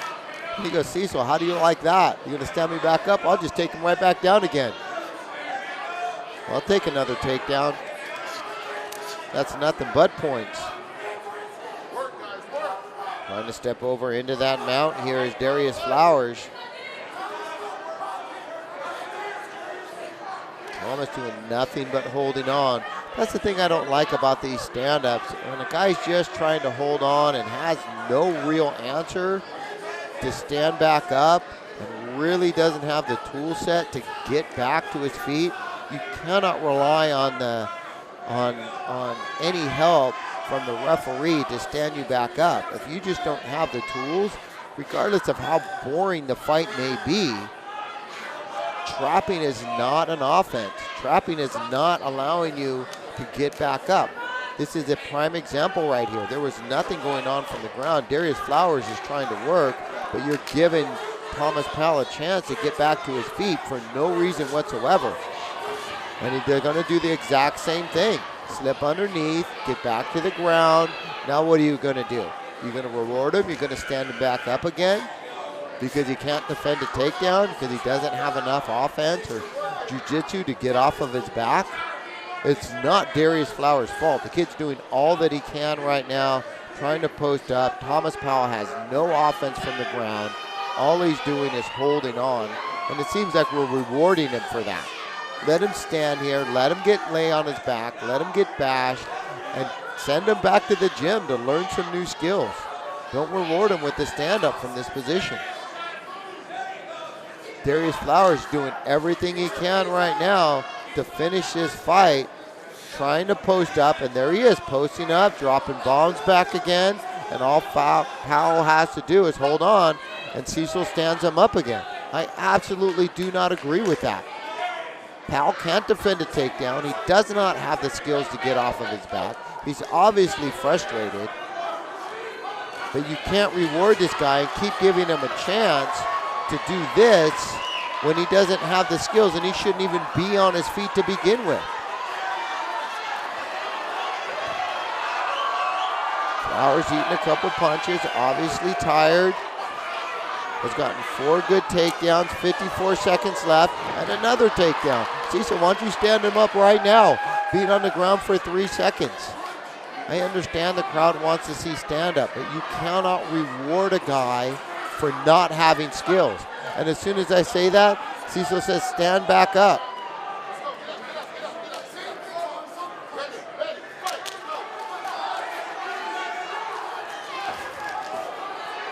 And he goes, Cecil, how do you like that? You gonna stand me back up? I'll just take him right back down again. I'll take another takedown. That's nothing but points. Trying to step over into that mount here is Darrius Flowers. Thomas doing nothing but holding on. That's the thing I don't like about these stand-ups. When a guy's just trying to hold on and has no real answer to stand back up and really doesn't have the tool set to get back to his feet, you cannot rely on any help from the referee to stand you back up. If you just don't have the tools, regardless of how boring the fight may be, trapping is not an offense. Trapping is not allowing you to get back up. This is a prime example right here. There was nothing going on from the ground. Darrius Flowers is trying to work, but you're giving Thomas Powell a chance to get back to his feet for no reason whatsoever. And they're going to do the exact same thing. Slip underneath, get back to the ground. Now what are you going to do? You're going to reward him? You're going to stand him back up again? Because he can't defend a takedown? Because he doesn't have enough offense or jiu-jitsu to get off of his back? It's not Darrius Flowers' fault. The kid's doing all that he can right now, trying to post up. Thomas Powell has no offense from the ground. All he's doing is holding on. And it seems like we're rewarding him for that. Let him stand here, let him lay on his back, let him get bashed, and send him back to the gym to learn some new skills. Don't reward him with the stand-up from this position. Darrius Flowers doing everything he can right now to finish this fight, trying to post up, and there he is, posting up, dropping bombs back again, and all Powell has to do is hold on, and Cecil stands him up again. I absolutely do not agree with that. Powell can't defend a takedown. He does not have the skills to get off of his back. He's obviously frustrated. But you can't reward this guy and keep giving him a chance to do this when he doesn't have the skills, and he shouldn't even be on his feet to begin with. Flowers eating a couple punches, obviously tired. has gotten 4 good takedowns, 54 seconds left, and another takedown. Cecil, why don't you stand him up right now? Being on the ground for 3 seconds. I understand the crowd wants to see stand-up, but you cannot reward a guy for not having skills. And as soon as I say that, Cecil says, stand back up.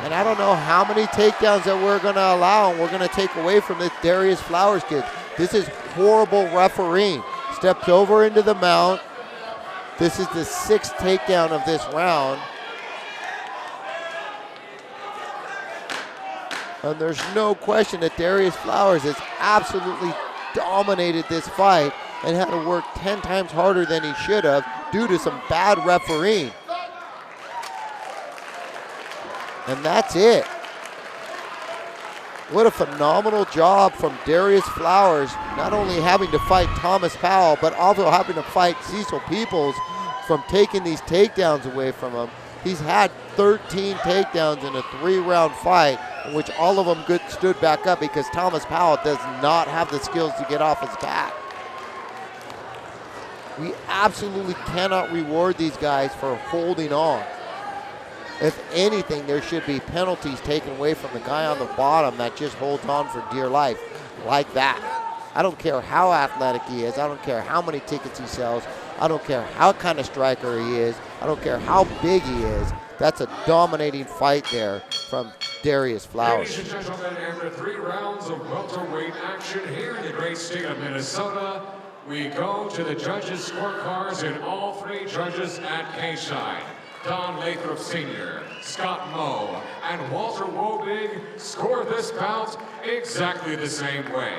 And I don't know how many takedowns that we're going to allow and we're going to take away from this Darrius Flowers kid. This is horrible refereeing. Steps over into the mount. This is the 6th takedown of this round. And there's no question that Darrius Flowers has absolutely dominated this fight and had to work 10 times harder than he should have due to some bad refereeing. And that's it. What a phenomenal job from Darrius Flowers, not only having to fight Thomas Powell, but also having to fight Cecil Peoples from taking these takedowns away from him. He's had 13 takedowns in a 3-round fight, in which all of them stood back up because Thomas Powell does not have the skills to get off his back. We absolutely cannot reward these guys for holding on. If anything, there should be penalties taken away from the guy on the bottom that just holds on for dear life like that. I don't care how athletic he is. I don't care how many tickets he sells. I don't care how kind of striker he is. I don't care how big he is. That's a dominating fight there from Darrius Flowers. Ladies and gentlemen, after 3 rounds of welterweight action here in the great state of Minnesota, we go to the judges' scorecards, and all 3 judges at K-Shine, Don Lathrop Sr., Scott Moe, and Walter Wobig score this bout exactly the same way.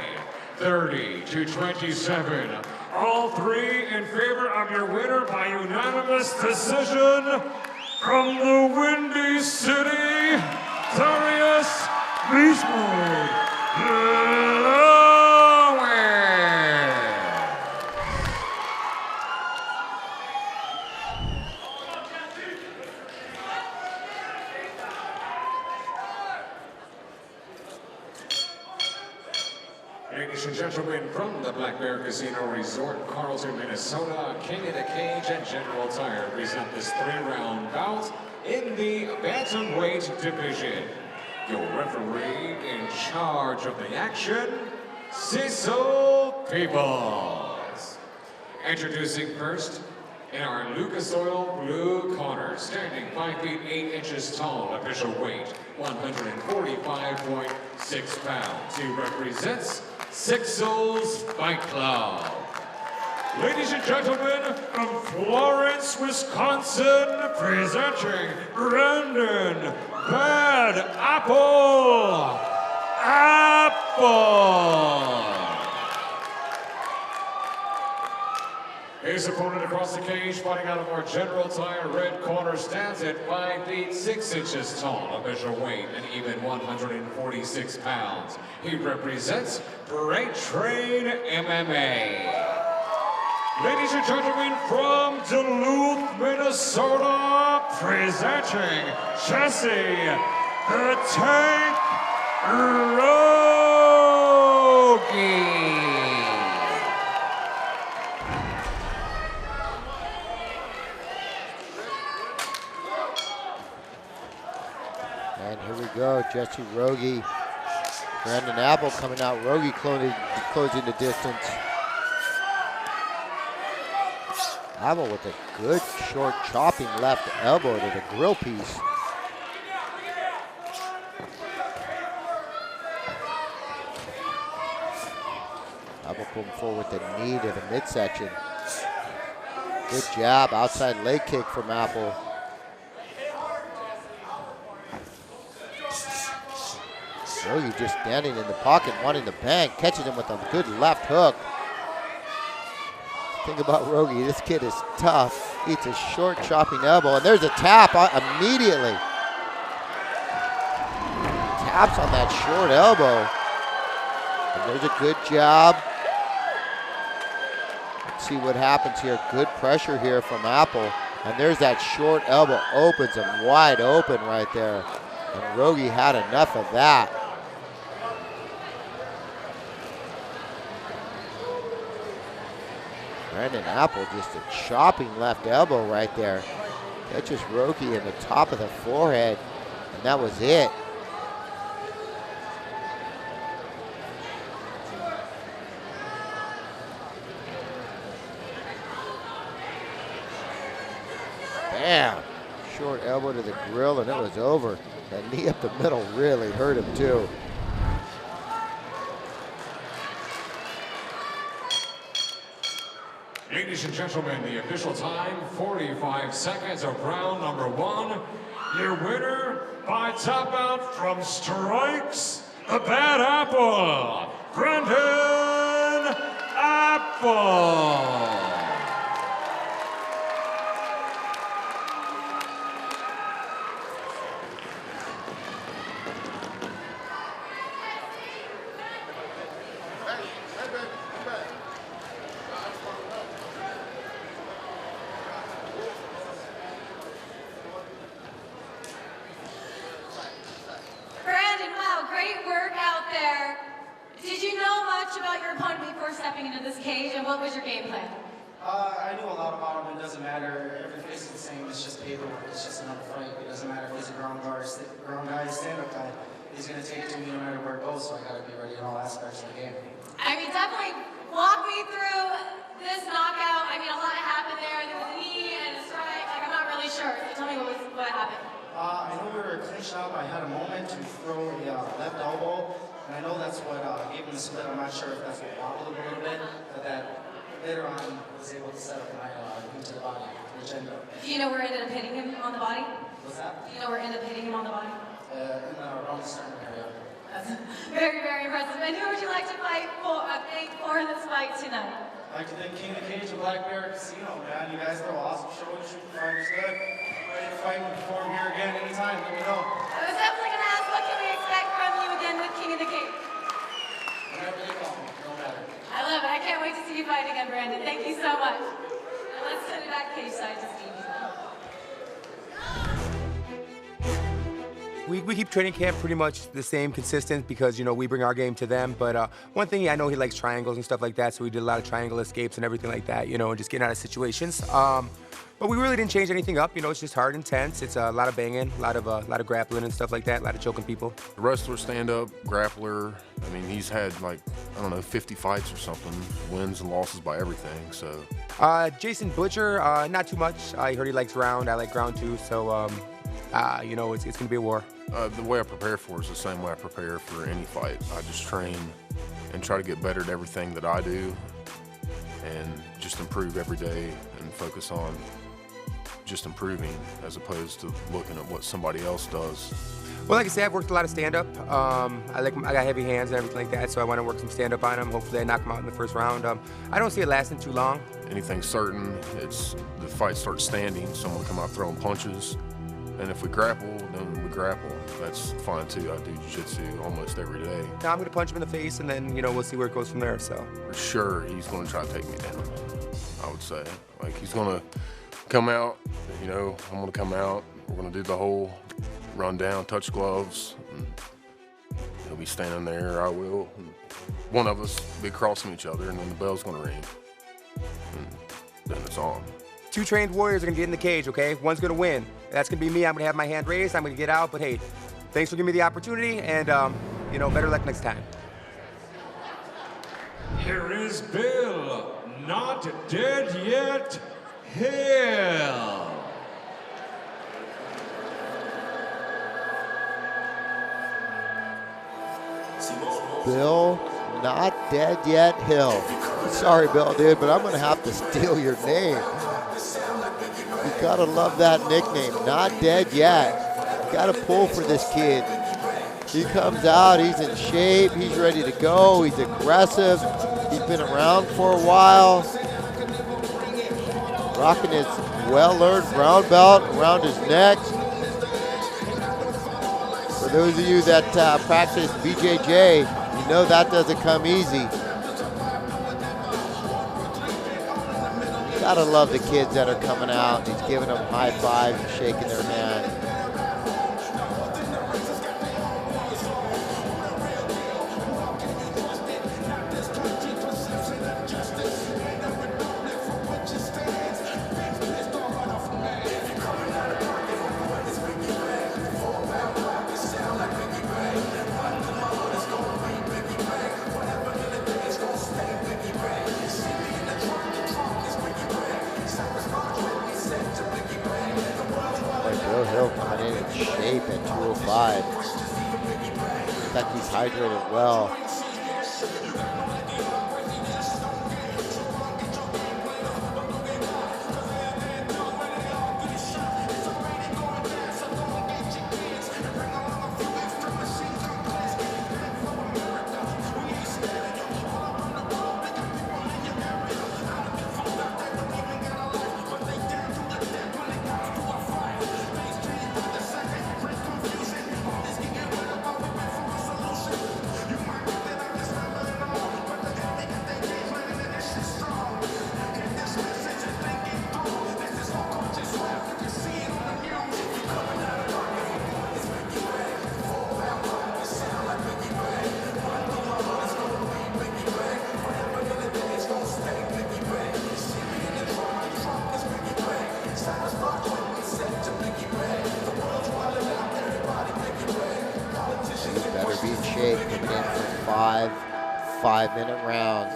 30-27. All 3 in favor of your winner by unanimous decision from the Windy City, Darrius Beast Mode Ladies and gentlemen, from the Black Bear Casino Resort, Carlton, Minnesota, King of the Cage and General Tire present this 3-round bout in the bantamweight division. Your referee in charge of the action, Cecil Peoples. Introducing first, in our Lucas Oil blue corner, standing 5 feet 8 inches tall, official weight 145.6 pounds. He represents Sixels Fight Club. Ladies and gentlemen, from Florence, Wisconsin, presenting Brandon Bad Apple. His opponent across the cage, fighting out of our General Tire red corner, stands at 5 feet 6 inches tall, official weight and even 146 pounds. He represents Great Train MMA. Ladies and gentlemen, from Duluth, Minnesota, presenting Jesse the Tank Rogi. And here we go, Jesse Rogi. Brandon Apple coming out, Rogi closing the distance. Apple with a good short chopping left elbow to the grill piece. Apple pulling forward with the knee to the midsection. Good jab, outside leg kick from Apple. Rogi just standing in the pocket, wanting to bang, catches him with a good left hook. Think about Rogi, this kid is tough. Eats a short chopping elbow, and there's a tap immediately. Taps on that short elbow. And there's a good jab. Let's see what happens here. Good pressure here from Apple. And there's that short elbow, opens him wide open right there. And Rogi had enough of that. Brandon Apple, just a chopping left elbow right there. Catches Roki in the top of the forehead, and that was it. Bam! Short elbow to the grill, and it was over. That knee up the middle really hurt him too. Ladies and gentlemen, the official time, 45 seconds of round number 1. Your winner by tap out from strikes, the Bad Apple, Brandon Apple. What was your game plan? I knew a lot about him. It doesn't matter. Every face is the same. It's just paperwork. It's just another fight. It doesn't matter if he's a ground guy, stand-up guy. He's going to take to me no matter where it goes, so I got to be ready in all aspects of the game. I mean, definitely walk me through this knockout. I mean, a lot happened there. There was a knee and a strike. Like, I'm not really sure. So tell me what happened. I know we were clinched up. I had a moment to throw the left elbow, and I know that's what gave him the split. I'm not sure if that's what wobbled him a little bit, but that later on was able to set up my boot to the body, which ended up. Do you know where it ended up hitting him on the body? What's that? Do you know where it ended up hitting him on the body? In the around the sternum area. That's very, very impressive. And who would you like to thank for this fight tonight? I'd like to thank King of the Cage and Black Bear Casino, man. You guys throw awesome shows, shoot fighters good. Ready to fight and perform here again anytime, let me know. I was definitely going to ask, what can we expect from you again with King of the Cage? Whenever they call me, no matter. I love it. I can't wait to see you fight again, Brandon. Thank you so much. And let's send it back cage side to Stevie. We keep training camp pretty much the same, consistent, because, you know, we bring our game to them. But one thing, I know he likes triangles and stuff like that, so we did a lot of triangle escapes and everything like that, you know, and just getting out of situations. But we really didn't change anything up. You know, it's just hard, intense. It's a lot of banging, a lot of grappling and stuff like that, a lot of choking people. The wrestler, stand-up, grappler. I mean, he's had, like, I don't know, 50 fights or something, wins and losses by everything, so. Jason Butcher, not too much. I heard he likes ground. I like ground too, so, you know, it's going to be a war. The way I prepare for it is the same way I prepare for any fight. I just train and try to get better at everything that I do and just improve every day and focus on just improving as opposed to looking at what somebody else does. Well, like I said, I've worked a lot of stand-up. I got heavy hands and everything like that, so I want to work some stand-up on him. Hopefully I knock him out in the first round. I don't see it lasting too long. Anything certain, it's the fight starts standing, someone come out throwing punches, and if we grapple, then we grapple. That's fine too. I do jiu-jitsu almost every day. Now I'm going to punch him in the face, and then, you know, we'll see where it goes from there, so. For sure, he's going to try to take me down, I would say. Like, he's going to come out, you know, I'm going to come out. We're going to do the whole run down, touch gloves. And he'll be standing there, I will. And one of us will be crossing each other, and then the bell's going to ring. And then it's on. Two trained warriors are going to get in the cage, okay? One's going to win. That's going to be me. I'm going to have my hand raised. I'm going to get out. But, hey, thanks for giving me the opportunity, and, you know, better luck next time. Here is Bill, not dead yet, Hill. Bill, not dead yet, Hill. Sorry, Bill, dude, but I'm going to have to steal your name. You got to love that nickname, not dead yet. You got to pull for this kid. He comes out, he's in shape, he's ready to go, he's aggressive. He's been around for a while. Rocking his well-earned brown belt around his neck. For those of you that practice BJJ, you know that doesn't come easy. Gotta love the kids that are coming out. He's giving them high fives and shaking their hand. shape at 205. Looks like he's hydrated well. Five-minute rounds.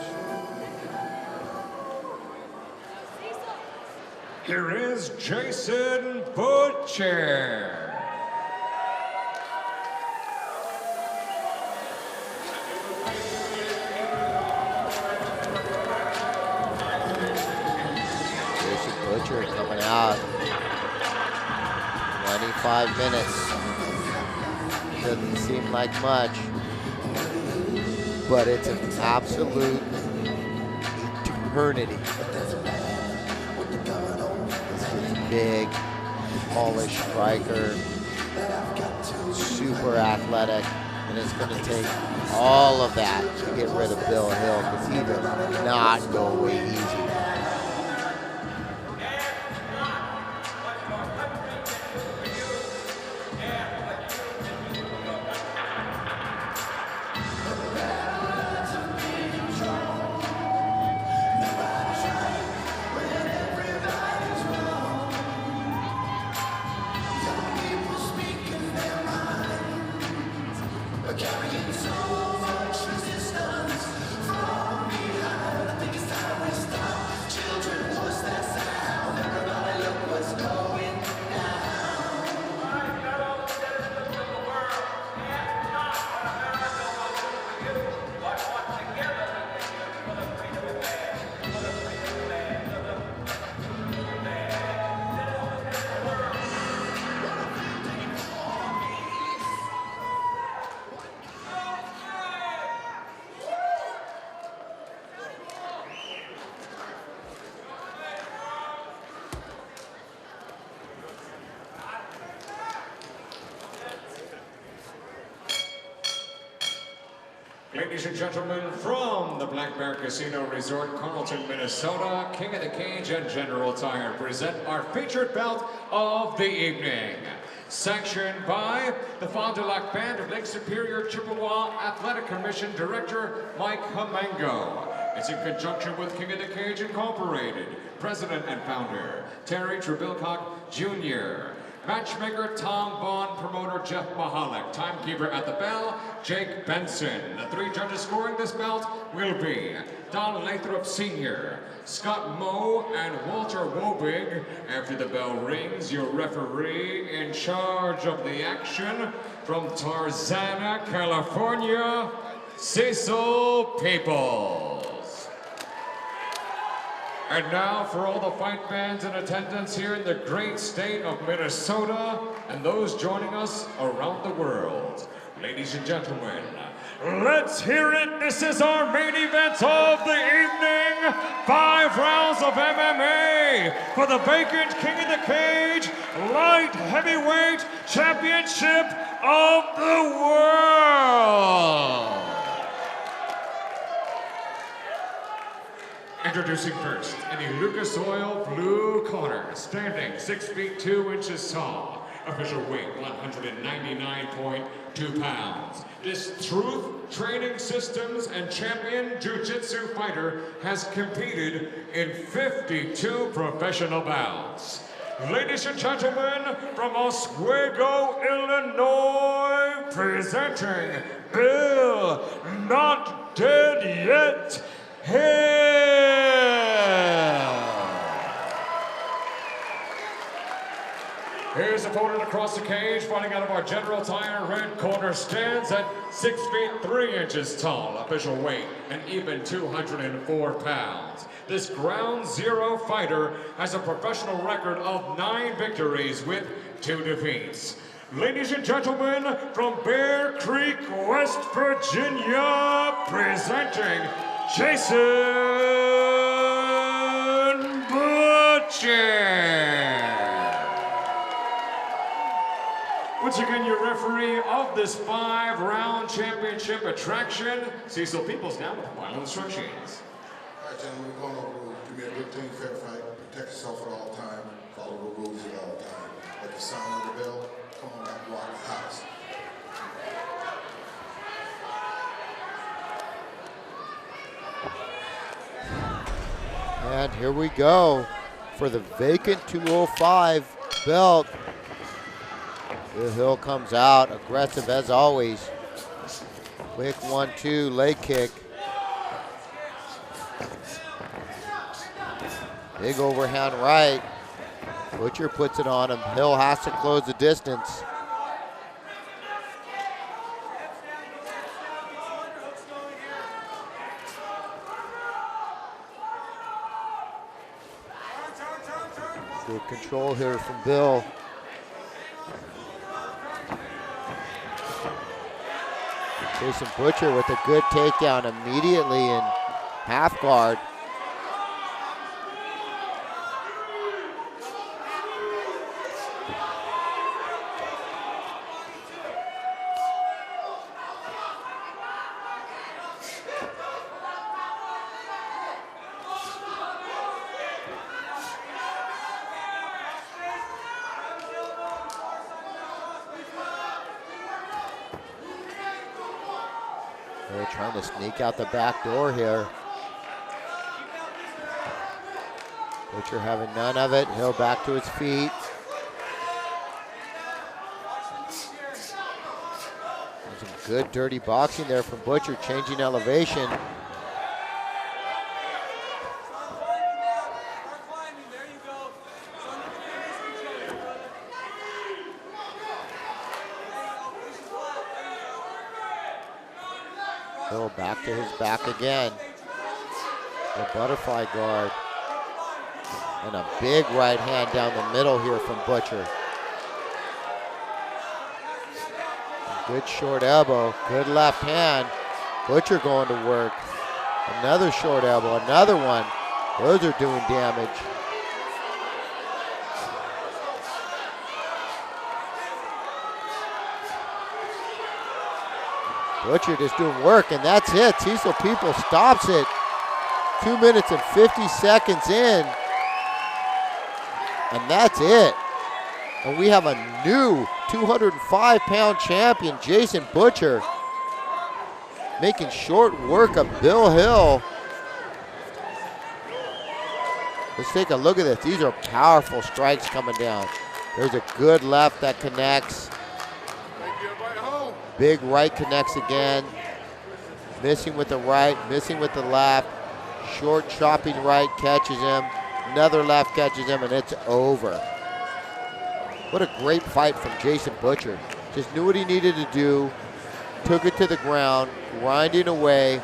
Here is Jason Butcher. Jason Butcher coming out. 25 minutes. Doesn't seem like much, but it's an absolute eternity. This kid's big, polished striker, super athletic, and it's going to take all of that to get rid of Bill Hill, because he does not go away easy. Ladies and gentlemen, from the Black Bear Casino Resort, Carlton, Minnesota, King of the Cage and General Tire present our featured bout of the evening. Sanctioned by the Fond du Lac Band of Lake Superior Chippewa Athletic Commission Director Mike Hamango. It's in conjunction with King of the Cage Incorporated, President and Founder Terry Trebilcock Jr., Matchmaker Tom Bond, promoter Jeff Mahalik, timekeeper at the bell, Jake Benson. The three judges scoring this bout will be Don Lathrop Sr., Scott Moe, and Walter Wobig. After the bell rings, your referee in charge of the action from Tarzana, California, Cecil Peoples. And now for all the fight fans in attendance here in the great state of Minnesota and those joining us around the world. Ladies and gentlemen, let's hear it. This is our main event of the evening. 5 rounds of MMA for the vacant King of the Cage Light Heavyweight Championship of the World. Introducing first, in the Lucas Oil blue corner, standing 6 feet 2 inches tall, official weight 199.2 pounds. This Truth Training Systems and champion jiu-jitsu fighter has competed in 52 professional bouts. Ladies and gentlemen, from Oswego, Illinois, presenting Bill Not Dead Yet Hill. His opponent across the cage, fighting out of our General Tire red corner, stands at 6 feet 3 inches tall, official weight, an even 204 pounds. This ground zero fighter has a professional record of 9 victories with 2 defeats. Ladies and gentlemen, from Bear Creek, West Virginia, presenting Jason Butcher. Once again, your referee of this 5-round championship attraction, Cecil Peoples, now with final instructions. All right, gentlemen, we're going over rules. Give me a good, clean, fair fight. Protect yourself at all times. Follow the rules at all times. At the sound of the bell, come on out and rock the house. And here we go for the vacant 205 belt. The Hill comes out, aggressive as always. Quick 1-2 leg kick. Big overhand right. Butcher puts it on him. Hill has to close the distance. Good control here from Bill. Jason Butcher with a good takedown immediately in half guard. They're trying to sneak out the back door here. Butcher having none of it. Hill back to his feet. And some good dirty boxing there from Butcher, changing elevation. Hill back to his back again. The butterfly guard. And a big right hand down the middle here from Butcher. Good short elbow, good left hand. Butcher going to work. Another short elbow, another one. Those are doing damage. Butcher just doing work, and that's it. Cecil Peoples stops it. 2 minutes and 50 seconds in. And that's it. And we have a new 205-pound champion, Jason Butcher, making short work of Bill Hill. Let's take a look at this. These are powerful strikes coming down. There's a good left that connects. Big right connects again. Missing with the right, missing with the left. Short chopping right catches him. Another left catches him, and it's over. What a great fight from Jason Butcher. Just knew what he needed to do. Took it to the ground, grinding away.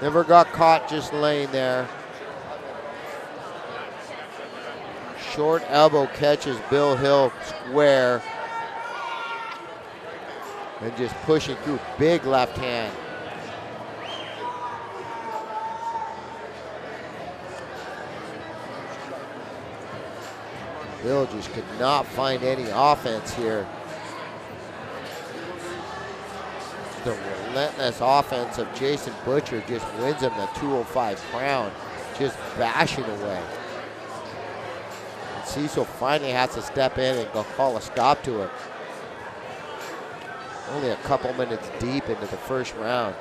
Never got caught just laying there. Short elbow catches Bill Hill square. And just pushing through, big left hand. Bill just could not find any offense here. The relentless offense of Jason Butcher just wins him the 205 crown, just bashing away. And Cecil finally has to step in and go call a stop to it. Only a couple minutes deep into the first round.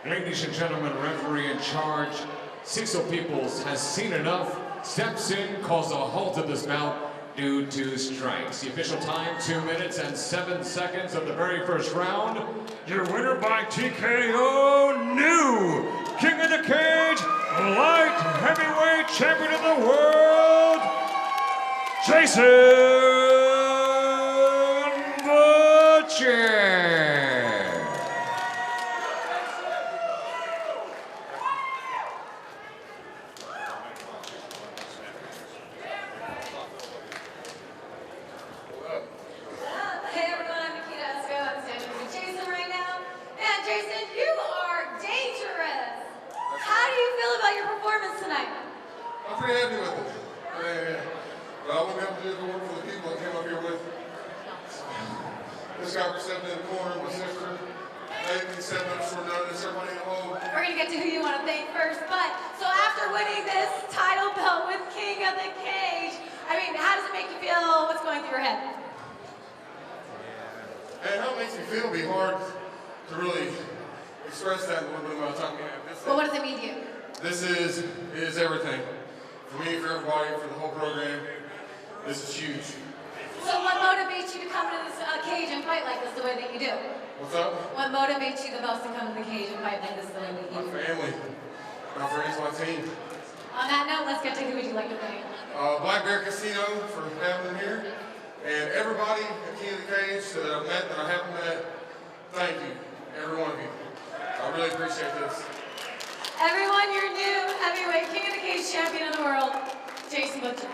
Ladies and gentlemen, referee in charge, Cecil Peoples has seen enough steps in, calls a halt to this bout due to strikes. The official time, 2 minutes and 7 seconds of the very first round. Your winner by TKO, new King of the Cage, light heavyweight champion of the world, Jason Butcher. Pretty happy with it. But I wouldn't be able to do the work for the people I came up here with. This guy was stepping in the corner, my sister. Nathan stepping up for notice, everybody in the home. We're gonna get to who you want to thank first, but so after winning this title belt with King of the Cage, I mean, how does it make you feel? What's going through your head? And how it makes me feel be hard to really express that in a little bit amount of time we have. Well, what does it mean to you? This is everything. For me, for everybody, for the whole program, this is huge. So what motivates you to come into this cage and fight like this the way that you do? What's up? What motivates you the most to come to the cage and fight like this the way that you do? My family, my friends, my team. On that note, let's get to who would you like to thank? Black Bear Casino for having them here. And everybody at King of the Cage that I've met, that I haven't met, thank you, every one of you. I really appreciate this. Everyone, your new heavyweight King of the Cage champion of the world, Jason Butcher.